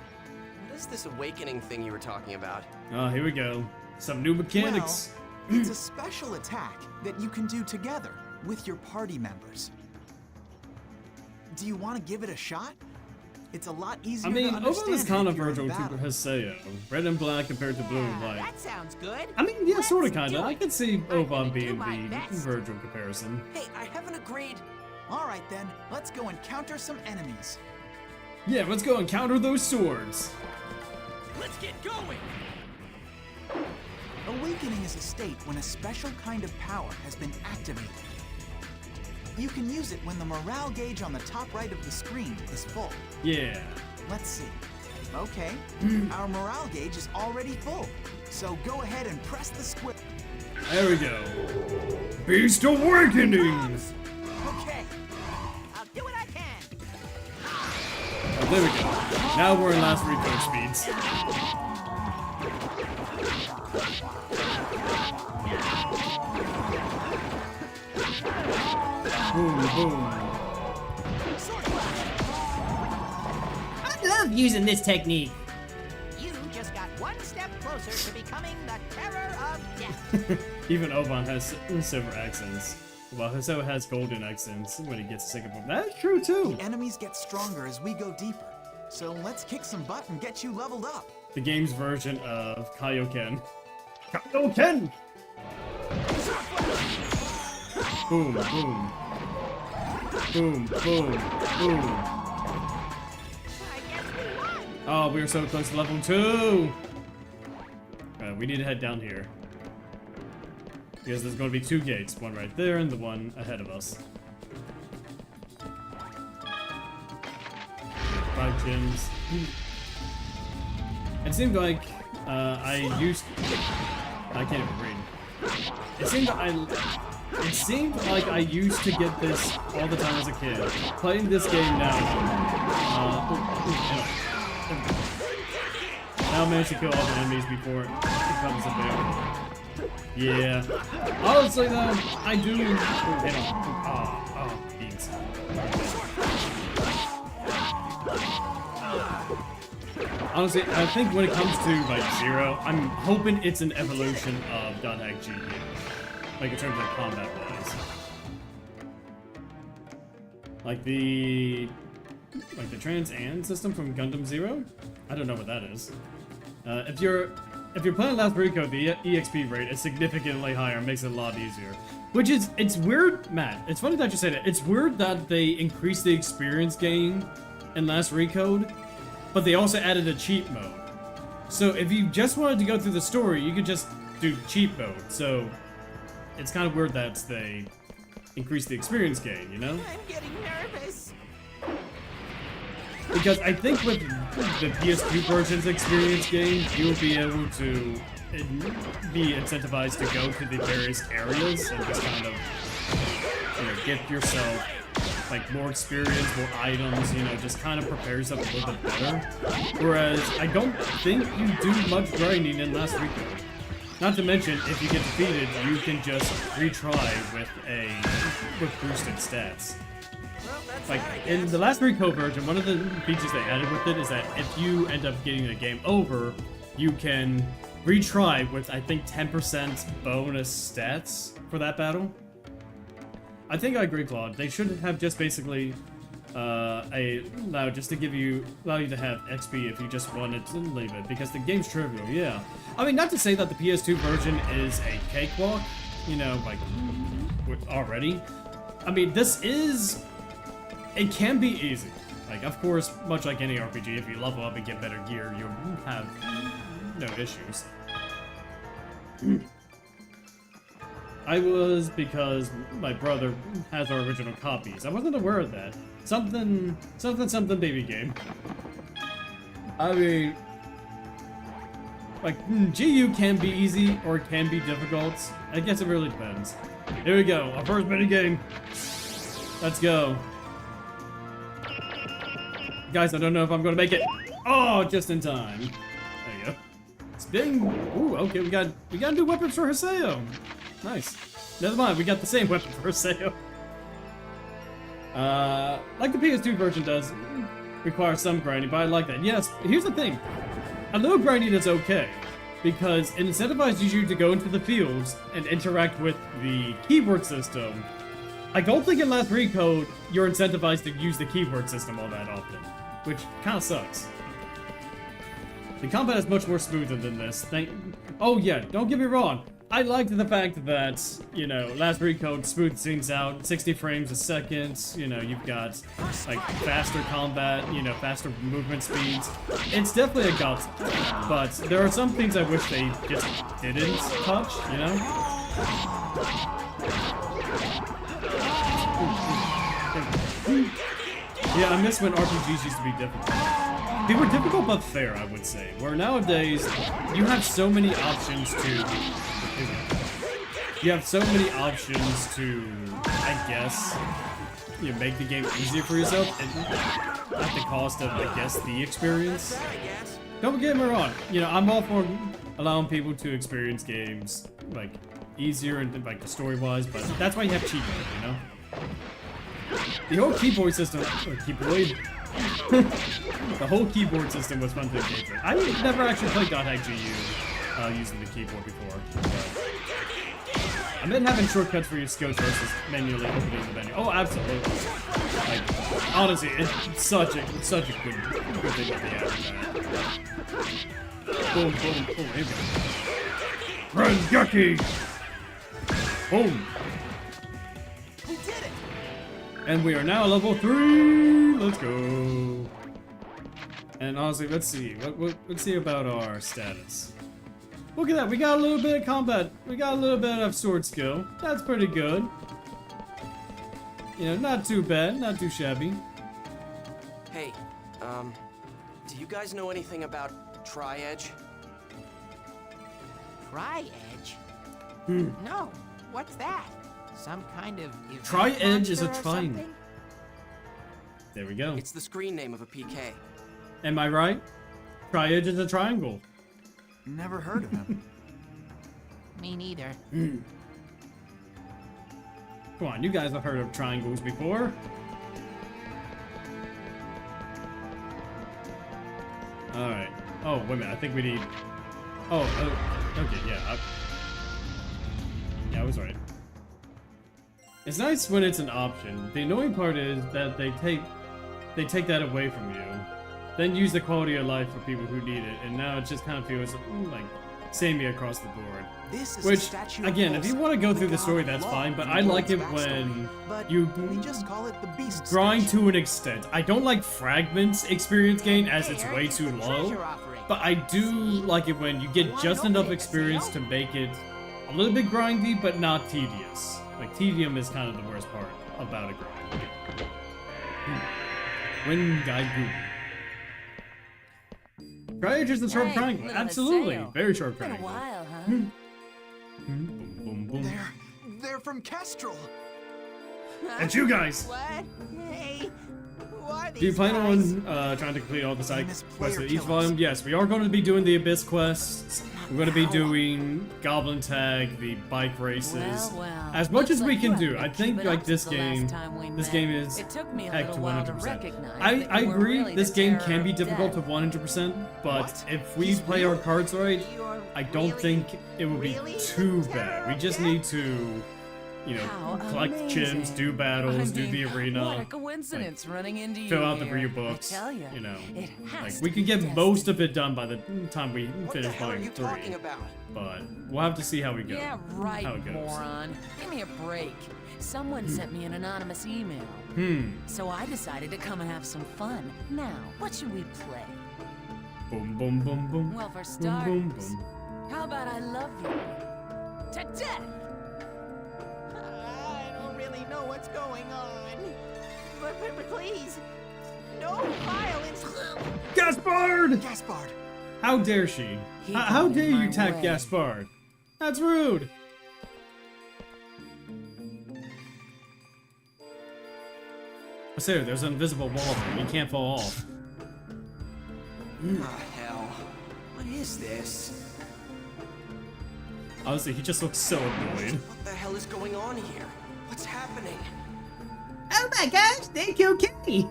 what is this awakening thing you were talking about? Oh, here we go. Some new mechanics. Well, it's a special attack that you can do together with your party members. do you want to give it a shot? It's a lot easier I mean, to understand. Oban is kind of if you're in virtual to battle. Haseo. Red and black compared to blue and white. That sounds good. I mean, yeah, sort of, kind of. do I it. could see Oban being my the best. virtual comparison. Hey, I haven't agreed. All right then, let's go encounter some enemies. Yeah, let's go and counter those swords. Let's get going. Awakening is a state when a special kind of power has been activated. You can use it when the morale gauge on the top right of the screen is full. Yeah. Let's see. Okay, our morale gauge is already full. So go ahead and press the square. There we go. Beast Awakening! Okay. I'll do what I can. Oh, there we go. Now we're in last recode speeds. Boom, boom. I love using this technique. You just got one step closer to becoming the terror of death. Even Oban has silver accents, while Haseo has golden accents when he gets sick of them. That's true too. The enemies get stronger as we go deeper. So let's kick some butt and get you leveled up. The game's version of Kaioken. Kaioken! Boom, boom. Boom, boom, boom. Oh, we were so close to level 2! We need to head down here. Because there's going to be 2 gates, one right there and the one ahead of us. 5 gyms. It seemed like I can't even read. It seemed like I used to get this all the time as a kid. Playing this game now, now I managed to kill all the enemies before it becomes available. Yeah. Honestly though, I do. Beans. Honestly, I think when it comes to like Zero, I'm hoping it's an evolution of .hack G, like in terms of combat wise. Like the Trans and system from Gundam Zero. I don't know what that is. If you're playing Last Recode, the EXP rate is significantly higher and makes it a lot easier. Which is, it's weird, Matt. It's funny that you say that. It's weird that they increased the experience gain in Last Recode, but they also added a cheat mode. So if you just wanted to go through the story, you could just do cheat mode. So it's kind of weird that they increased the experience gain, you know? I'm getting nervous. Because I think with the PS2 version's experience gain, you'll be able to be incentivized to go to the various areas and just kind of, you know, get yourself like more experience, more items, you know, just kind of prepare yourself a little bit better. Whereas I don't think you do much grinding in Last Recode. Not to mention, if you get defeated, you can just retry with boosted stats. Like, in the Last Recode version, one of the features they added with it is that if you end up getting the game over, you can retry with, I think, 10% bonus stats for that battle. I think I agree, Claude. They should have just basically allow you to have XP if you just wanted to leave it, because the game's trivial, yeah. I mean, not to say that the PS2 version is a cakewalk, you know, like, already. I mean, it can be easy. Like, of course, much like any RPG, if you level up and get better gear, you'll have no issues. I was, because my brother has our original copies. I wasn't aware of that. Something baby game. I mean, like, GU can be easy or it can be difficult. I guess it really depends. Here we go, our first mini game. Let's go. Guys, I don't know if I'm gonna make it. Oh, just in time. There you go. Spin. Ooh, okay, we got new weapons for Haseo. Nice. Never mind, we got the same weapon for Haseo. Like the PS2 version does, require some grinding, but I like that. Yes, here's the thing. A little grinding is okay, because it incentivizes you to go into the fields and interact with the keyboard system I don't think in Last Recode you're incentivized to use the keyboard system all that often, which kind of sucks. The combat is much more smoother than this. Oh yeah, don't get me wrong. I liked the fact that, you know, Last Recode smooths things out, 60 frames a second, you know, you've got, like, faster combat, you know, faster movement speeds. It's definitely a god, but there are some things I wish they just didn't touch, you know? Yeah, I miss when RPGs used to be difficult. They were difficult but fair, I would say. Where nowadays, you have so many options to... You have so many options to, I guess, you know, make the game easier for yourself, and at the cost of, I guess, the experience. Don't get me wrong, you know, I'm all for allowing people to experience games, like, easier and, like, story-wise, but that's why you have cheat mode, you know? The whole keyboard system, or keyboard, the whole keyboard system was fun to engage with. I never actually played .hack.gu using the keyboard before. But I meant having shortcuts for your skills versus manually opening the menu. Oh, absolutely. Like, honestly, it's such a good thing that they have that. Boom, boom, boom, here we go. Rengeki! Boom! We did it! And we are now level 3! Let's go! And honestly, let's see. Let's see about our status. Look at that, we got a little bit of combat. We got a little bit of sword skill. That's pretty good. You know, not too bad, not too shabby. Hey, do you guys know anything about Tri-Edge? Tri-Edge? Hmm. No. What's that? Some kind of event Tri-Edge is a monster or triangle. something? There we go. It's the screen name of a PK. Am I right? Tri-Edge is a triangle. Never heard of him. Me neither. Come on, you guys have heard of triangles before. Alright. Oh, wait a minute, I think we need... Oh, okay, yeah. Yeah, I was right. It's nice when it's an option. The annoying part is that they take that away from you. Then use the quality of life for people who need it, and now it just kind of feels like samey across the board. This is Which, again, if you want to go through the story, that's fine, but I like it when you just call it the Beast grind to an extent. I don't like fragments experience gain as it's way too low, but I do like it when you get just enough experience to make it a little bit grindy, but not tedious. Like, tedium is kind of the worst part about a grind. When Gaigu. Tri-Edge is the sharp triangle. Absolutely. Very sharp triangle. Been a while, huh? Boom, boom, boom. They're from Kestrel. And you guys. What? Hey, who are these Do you plan guys? on trying to complete all the side quests of each volume? Yes, we are going to be doing the Abyss quests. We're going to be doing Goblin Tag, the bike races. Well, as much looks as we like can you do. have I to think keep it like up this since the last time we game met. is It took me a heck little to while to 100%. recognize I that you were agree. really This the game terror can be of difficult death. to 100%, but if we play our cards right, I don't think it will be too bad. We just need to, you know, How collect amazing. gems, do battles, do the arena. What a coincidence running into you Fill out the here. real books, I tell you, you know, it has like we to can be get destiny. most of it done by the time we finish hell are volume you 3. talking about? But we'll have to see how we go. Yeah, right, how it goes. moron. Give me a break. Someone sent me an anonymous email. So I decided to come and have some fun. Now, what should we play? Boom, boom, boom, boom. Well, for boom, starters, boom, boom. how about I love you to death? I don't really know what's going on. But please, no violence. Gaspard! Gaspard! How dare she? He How got in dare my you attack way. Gaspard? That's rude! I say, there's an invisible wall there. You can't fall off. Oh, hell. What is this? Honestly, he just looks so annoyed. What the hell is going on here? What's happening? Oh my gosh, they killed Kitty!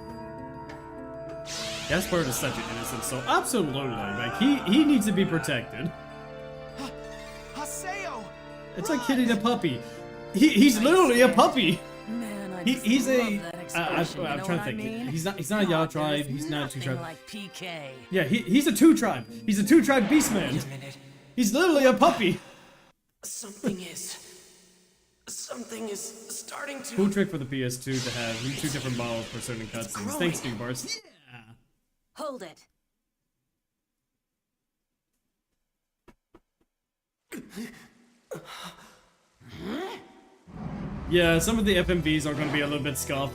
Gaspard is such an innocent soul. Absolutely, like, he needs to be protected. Haseo! It's like hitting a puppy. He's literally a puppy! Man, He's a. Love that I'm expression, you know trying what to I think. mean? He's not a Yao God, tribe. there is He's not a two nothing tribe. like PK. Yeah, he's a two tribe. He's a two tribe beast man. Wait a minute. He's literally a puppy. Something is starting to... Cool trick for the PS2 to have two different models for certain cutscenes. Thanks, Steve Bars. Yeah. Hold it. Yeah, some of the FMVs are going to be a little bit scuffed.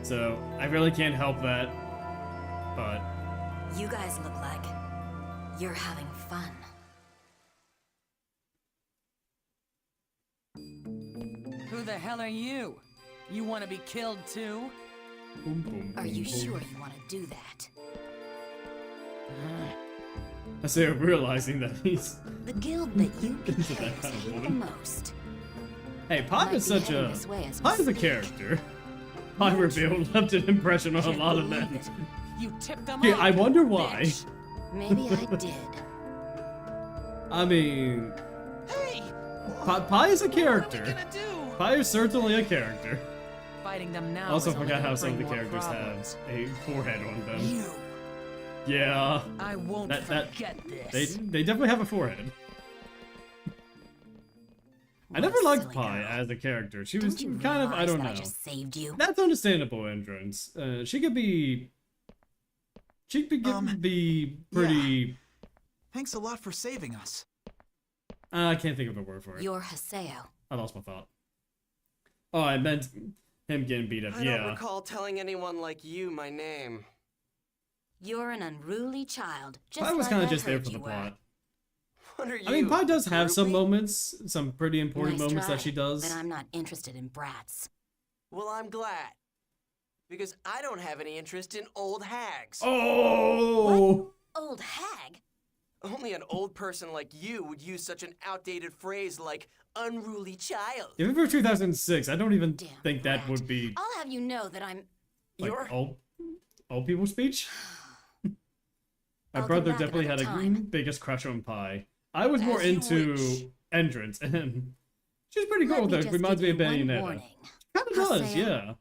So, I really can't help that. But... You guys look like you're having fun. Who the hell are you? You want to be killed too? Boom, boom, Are you boom, sure boom. you want to do that? I say realizing that he's... The guild that you into that PKs kind of hate the woman. most. Hey, Pop Might is be such heading a... this way as we Pop is a speak. character. Pie reveal left an impression on a lot of men. You tipped them Yeah, off, I wonder you why. bitch. Maybe I did. I mean... Hey! Pie is a What are we character. gonna do? Pie is certainly a character. Fighting them now Also is only forgot gonna how some of the bring more characters problems. have a forehead on them. You. Yeah. I won't forget this. They definitely have a forehead. I never liked Pie as a character. She was Don't you kind of, I realize don't that know. I just saved you? That's understandable, Entrance. She could be... She could be pretty... Thanks a lot for saving us. I can't think of a word for it. You're Haseo. I lost my thought. Oh, I meant him getting beat up. I Yeah. don't recall telling anyone like you my name. You're an unruly child. Just Pie was like kind of I just there heard for the you were. plot. What are you? I mean, Pie does have some groupie? moments, some pretty important Nice moments try, that she does. But I'm not interested in brats. Well, I'm glad. Because I don't have any interest in old hags. Oh! Old hag? Only an old person like you would use such an outdated phrase like unruly child. If it were 2006, I don't even think that would be I'll have you know that I'm... like You're... old people speech. My I'll brother come back definitely had another a time. biggest crush on Pie. I was more As you into wish. Entrance, and she's pretty Let cool me though. just Reminds me give of you one Bayonetta. warning. Kind of does, Haseo, yeah.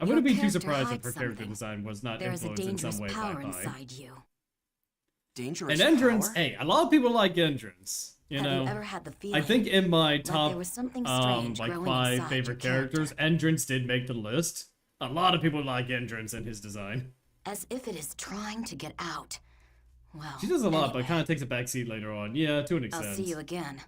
I your wouldn't be too character surprised if hides her character something. design was not There is a influenced in dangerous some way power by Pie. inside you. Dangerous And Entrance, power? hey, a lot of people like Entrance. You Have know, you ever had the I feeling think in my like top there was something strange like growing 5 inside favorite your characters, Entrance did make the list. A lot of people like Entrance and his design. As if it is trying to get out. Well, She does a lot, but anyway, kind of takes a backseat later on. Yeah, to an extent. I'll see you again.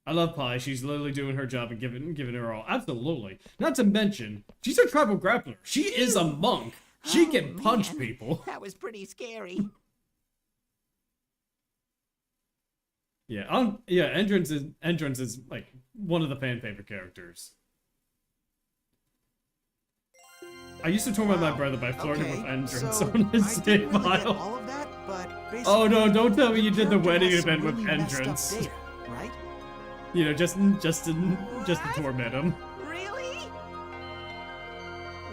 I love Pie. She's literally doing her job and giving her all. Absolutely. Not to mention, she's a tribal grappler. She is a monk. She can punch people. That was pretty scary. Yeah, Entrance is like one of the fan favorite characters. I used to torment my brother by flirting with Entrance so on his I save didn't really get file. all of that, but basically, Oh no! Don't tell me you did the character wedding has some event with really messed up Entrance. data, right? You know, just to torment him. Really?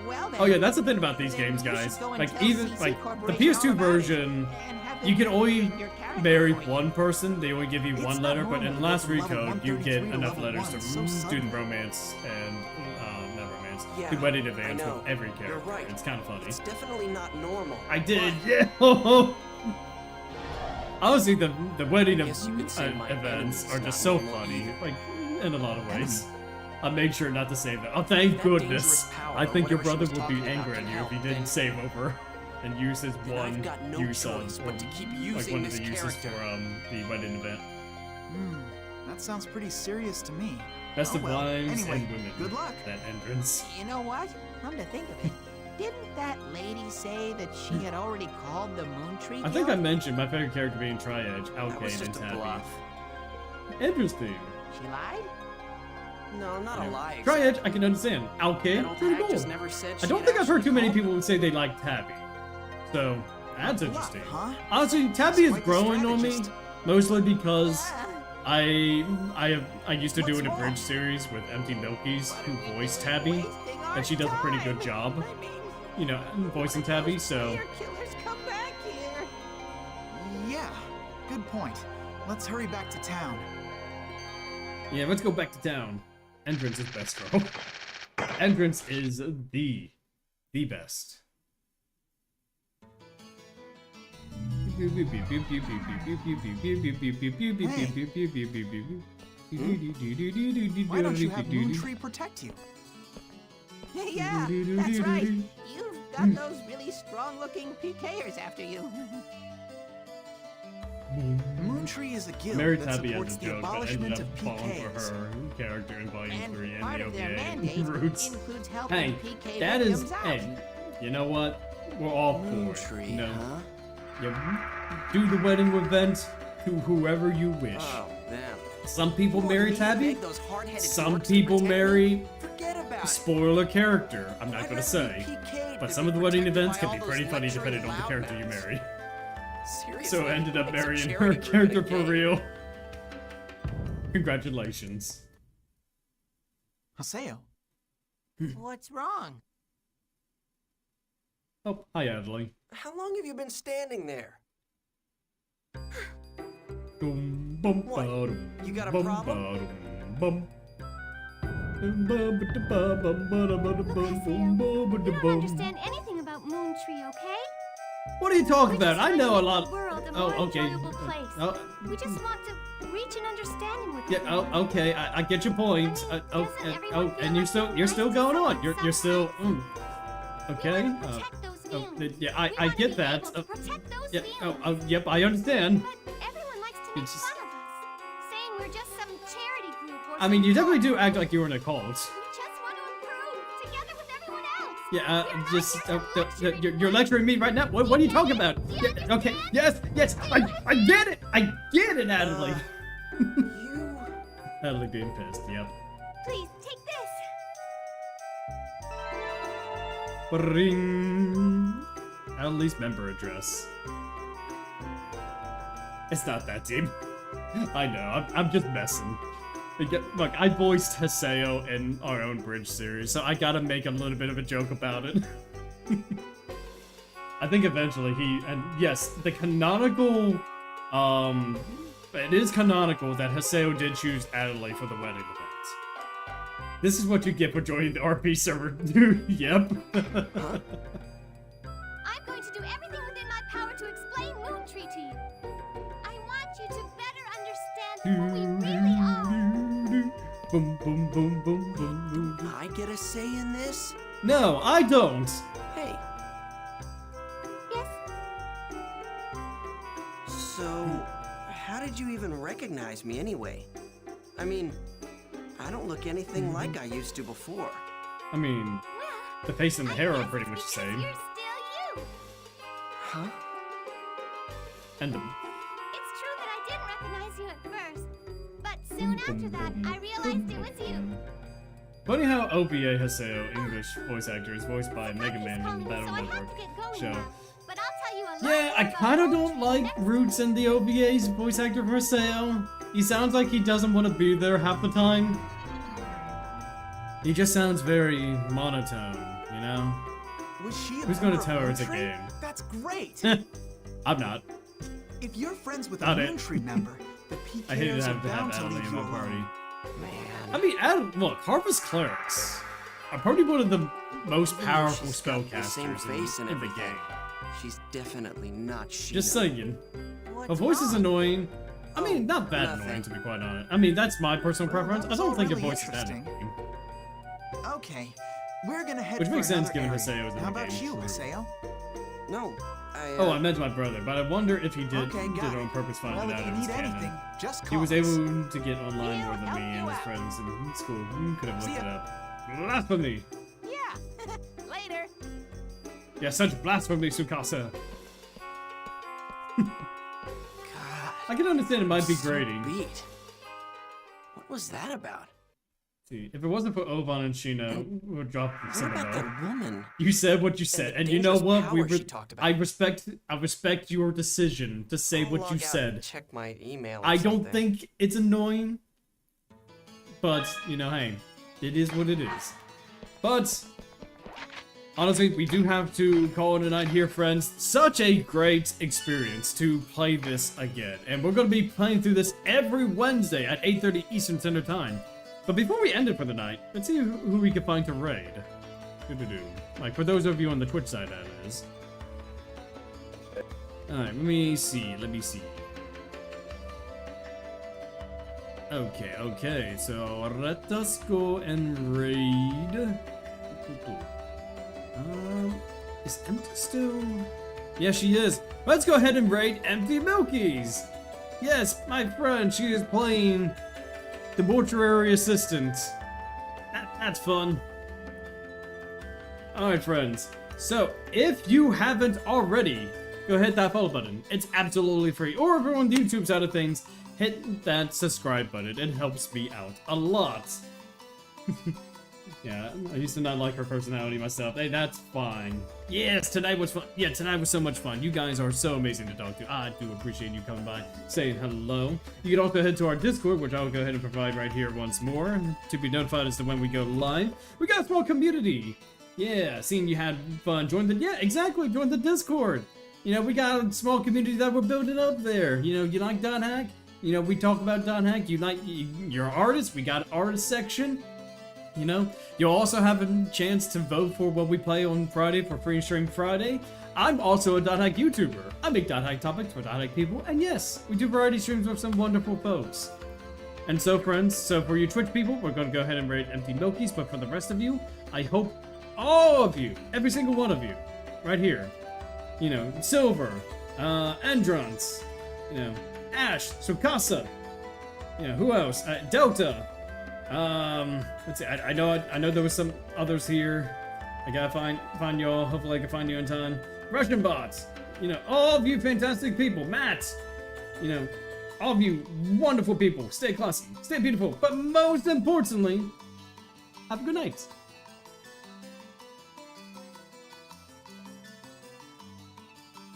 Well then. Oh yeah, that's the thing about these then games, you should guys. go and Like tell even CC like the Corporation all PS2 about it version, and have them you can only create your character marry for you. one person. They only give you It's one not letter, but normal in to Last go from level Recode, you get 133 to enough level letters 1 to so do suddenly. the romance and not romance, Yeah, the wedding I advance know. with every You're character. right. It's kind of funny. It's definitely not normal. I did, But yeah. Honestly, the wedding Guess you could say my events enemy's are not just so normal funny, either. like in a lot of ways. I made sure not to save that. Oh, thank That goodness! dangerous power, I think your whatever brother she was would be talking about, angry at can you if he help, didn't then- save over and use his Then one I've got no use son, choice or but to keep like using one of this the uses character. for the wedding event. That sounds pretty serious to me. Best Oh, of well, wives anyway, and women. good luck. That entrance. You know what? Come to think of it, didn't that lady say that she had already called the Moon Tree I think I Guild? mentioned my favorite character being Tri-Edge, That Alkane, was and just a Tabby. bluff. Interesting. She lied? No, not a lie. Tri-Edge, I can understand. Alkane, That old pretty hag cool. just never said I she don't had think I've heard actually too many called people would say they like Tabby. So, that's Bluff, interesting. huh? Honestly, Tabby is Quite the growing on me, strategist. mostly because I used to do an abridged series with Empty Milkies who voiced Tabby, and she does a pretty good job, you know, voicing Tabby, so... Killers, come back here. Yeah, good point. Let's hurry back to town. Yeah, let's go back to town. Entrance is best, bro. entrance is the best. Why don't you have Moontree protect you? Yeah, that's right. You've got those really strong-looking PKers after you. Moontree is a guild Mary that Tabby supports has a the joke, but ended abolishment up of falling for PKs. her character in Volume 3 and Part the of their OVA mandate Roots. includes helping Hey, PK that is, victims out. hey, you know what? We're all for it. Moontree, No, huh? yeah, do the wedding event to whoever you wish. Oh, damn. Some people marry Tabby. Those hard-headed Some dorks to people protect marry me? Forget about it. spoiler character. I'm not gonna say, PK'd but to some be of the wedding protected events by can all be those pretty funny lecturing depending on the character you loudmouths. marry. Seriously, So I ended up it's a marrying her charity group in a character for game. real. Congratulations. Haseo. What's wrong? Oh, hi Adley. How long have you been standing there? Dum, bum, What? ba-dum, You got a bum, problem? ba-dum, bum. Bum, ba-ba-da-ba-bum, ba-da-ba-da-bum, Look, bum, Haseo, we don't ba-ba-da-bum. understand anything about Moontree, okay? What are you talking We're about? just I trying know to a make lot. the world a Oh, more okay. enjoyable place. Oh, We just want to reach an understanding with yeah. everyone. Oh, okay. I get your point. I mean, Oh, doesn't everyone oh, feel and you're like still being you're nice still to going on. someone You're still. sometimes? Okay. We want to protect those feelings. Yeah. We I wanna get be that. able to protect those Yeah. feelings. Oh, yep. I understand. But everyone likes to make It's just- fun of us, saying we're just some charity group or I mean, you some definitely do cult. act like you were in a cult. We just want to improve together with everyone else. Yeah, We're not just here to lecture you're lecturing me right now. What are you talking about? Yeah, okay, yes, I get it, Natalie. You... Natalie being pissed. Yep. Please take this. Bring. Natalie's member address. It's not that deep. I know. I'm just messing. Look, I voiced Haseo in our own Bridge series, so I gotta make a little bit of a joke about it. I think eventually and yes, the canonical, it is canonical that Haseo did choose Adelaide for the wedding event. This is what you get for joining the RP server. Yep. I'm going to do everything within my power to explain Moontree to you. I want you to better understand who we really are. Boom, boom, boom, boom, boom, boom. I get a say in this? No, I don't. Hey. Yes? So, how did you even recognize me anyway? I mean, I don't look anything like I used to before. I mean, Well, the face and the hair are guess pretty it's much the because same. You're still you. Huh? And It's true that I didn't recognize you at first, but soon after that, I realized it was you. funny how OVA Haseo, English voice actor, is voiced by Mega Man in Calling the me, Battle so I have Network to get going show. now. But I'll tell you a lot Yeah, I more about kind of don't Moontree like next Roots in the OVA's voice actor for Haseo. He sounds like he doesn't want to be there half the time. He just sounds very monotone, you know? Was she a Who's gonna member of tell her it's a Moontree? game? That's great. I'm not. If you're friends with a Not it. Moontree member, the I hated PKers are having to have bound to Adelaide leave in you my party. alone. Man. I mean, look, Harvest Clerics are probably one of the most Even though powerful she's got the same spellcasters face and in the everything, game. She's definitely not she. Just saying. What's Her voice is wrong? annoying. I mean, Oh, not that nothing. annoying to be quite honest. I mean, that's my personal Well, preference. that I was don't all think her really voice is that interesting. annoying. Okay, we're gonna head Which for makes sense another given area. Haseo is in How the about game. you, Haseo? No, Oh, I meant my brother, but I wonder if he did Okay, did got it on it. purpose finding Well, out if it you was need canon. anything, just call He was us. able to get online more than We'll me help and you his out. friends in school. Could have See looked it ya. up. Blasphemy! Yeah. Later. Yeah, such blasphemy, Sukasa. God. I can understand it might be so grating. beat. What was that about? See, if it wasn't for Ovan and Shino, we would drop What some about of that woman? You said what you said, the and you know dangerous what? power she talked about. I respect your decision to say I'll what log you out and said. check my email. Or I don't something. think it's annoying, but you know, hey, it is what it is. But honestly, we do have to call it a night here, friends. Such a great experience to play this again, and we're going to be playing through this every Wednesday at 8:30 Eastern Standard Time. But before we end it for the night, let's see who we can find to raid. Like, for those of you on the Twitch side, that is. Alright, let me see. Okay, so let us go and raid. Is Empty still? Yeah, she is. Let's go ahead and raid Empty Milkies. Yes, my friend, she is playing the mortuary assistant. That's fun. Alright, friends. So, if you haven't already, go hit that follow button. It's absolutely free. Or if you're on the YouTube side of things, hit that subscribe button. It helps me out a lot. Yeah, I used to not like her personality myself. Hey, that's fine. Yes, tonight was fun. Yeah, tonight was so much fun. You guys are so amazing to talk to. I do appreciate you coming by, saying hello. You can also head to our Discord, which I'll go ahead and provide right here once more, to be notified as to when we go live. We got a small community. Yeah, seeing you had fun. Yeah, exactly. Join the Discord. You know, we got a small community that we're building up there. You know, you like Dot Hack? You know, we talk about Dot Hack. You like, you're an artist? We got an artist section. You know, you'll also have a chance to vote for what we play on Friday for Free Stream Friday. I'm also a Dot Hack YouTuber. I make Dot Hack topics for Dot Hack people, and yes, we do variety streams with some wonderful folks. And so, friends, so for you Twitch people, we're going to go ahead and raid Empty Milkies, but for the rest of you, I hope all of you, every single one of you, right here, you know, Silver, Endrons, you know, Ash, Sukasa, you know, who else? Delta. Let's see. I know there was some others here. I gotta find y'all. Hopefully I can find you in time. Russian bots. You know, all of you fantastic people. Matt. You know, all of you wonderful people. Stay classy. Stay beautiful. But most importantly, have a good night.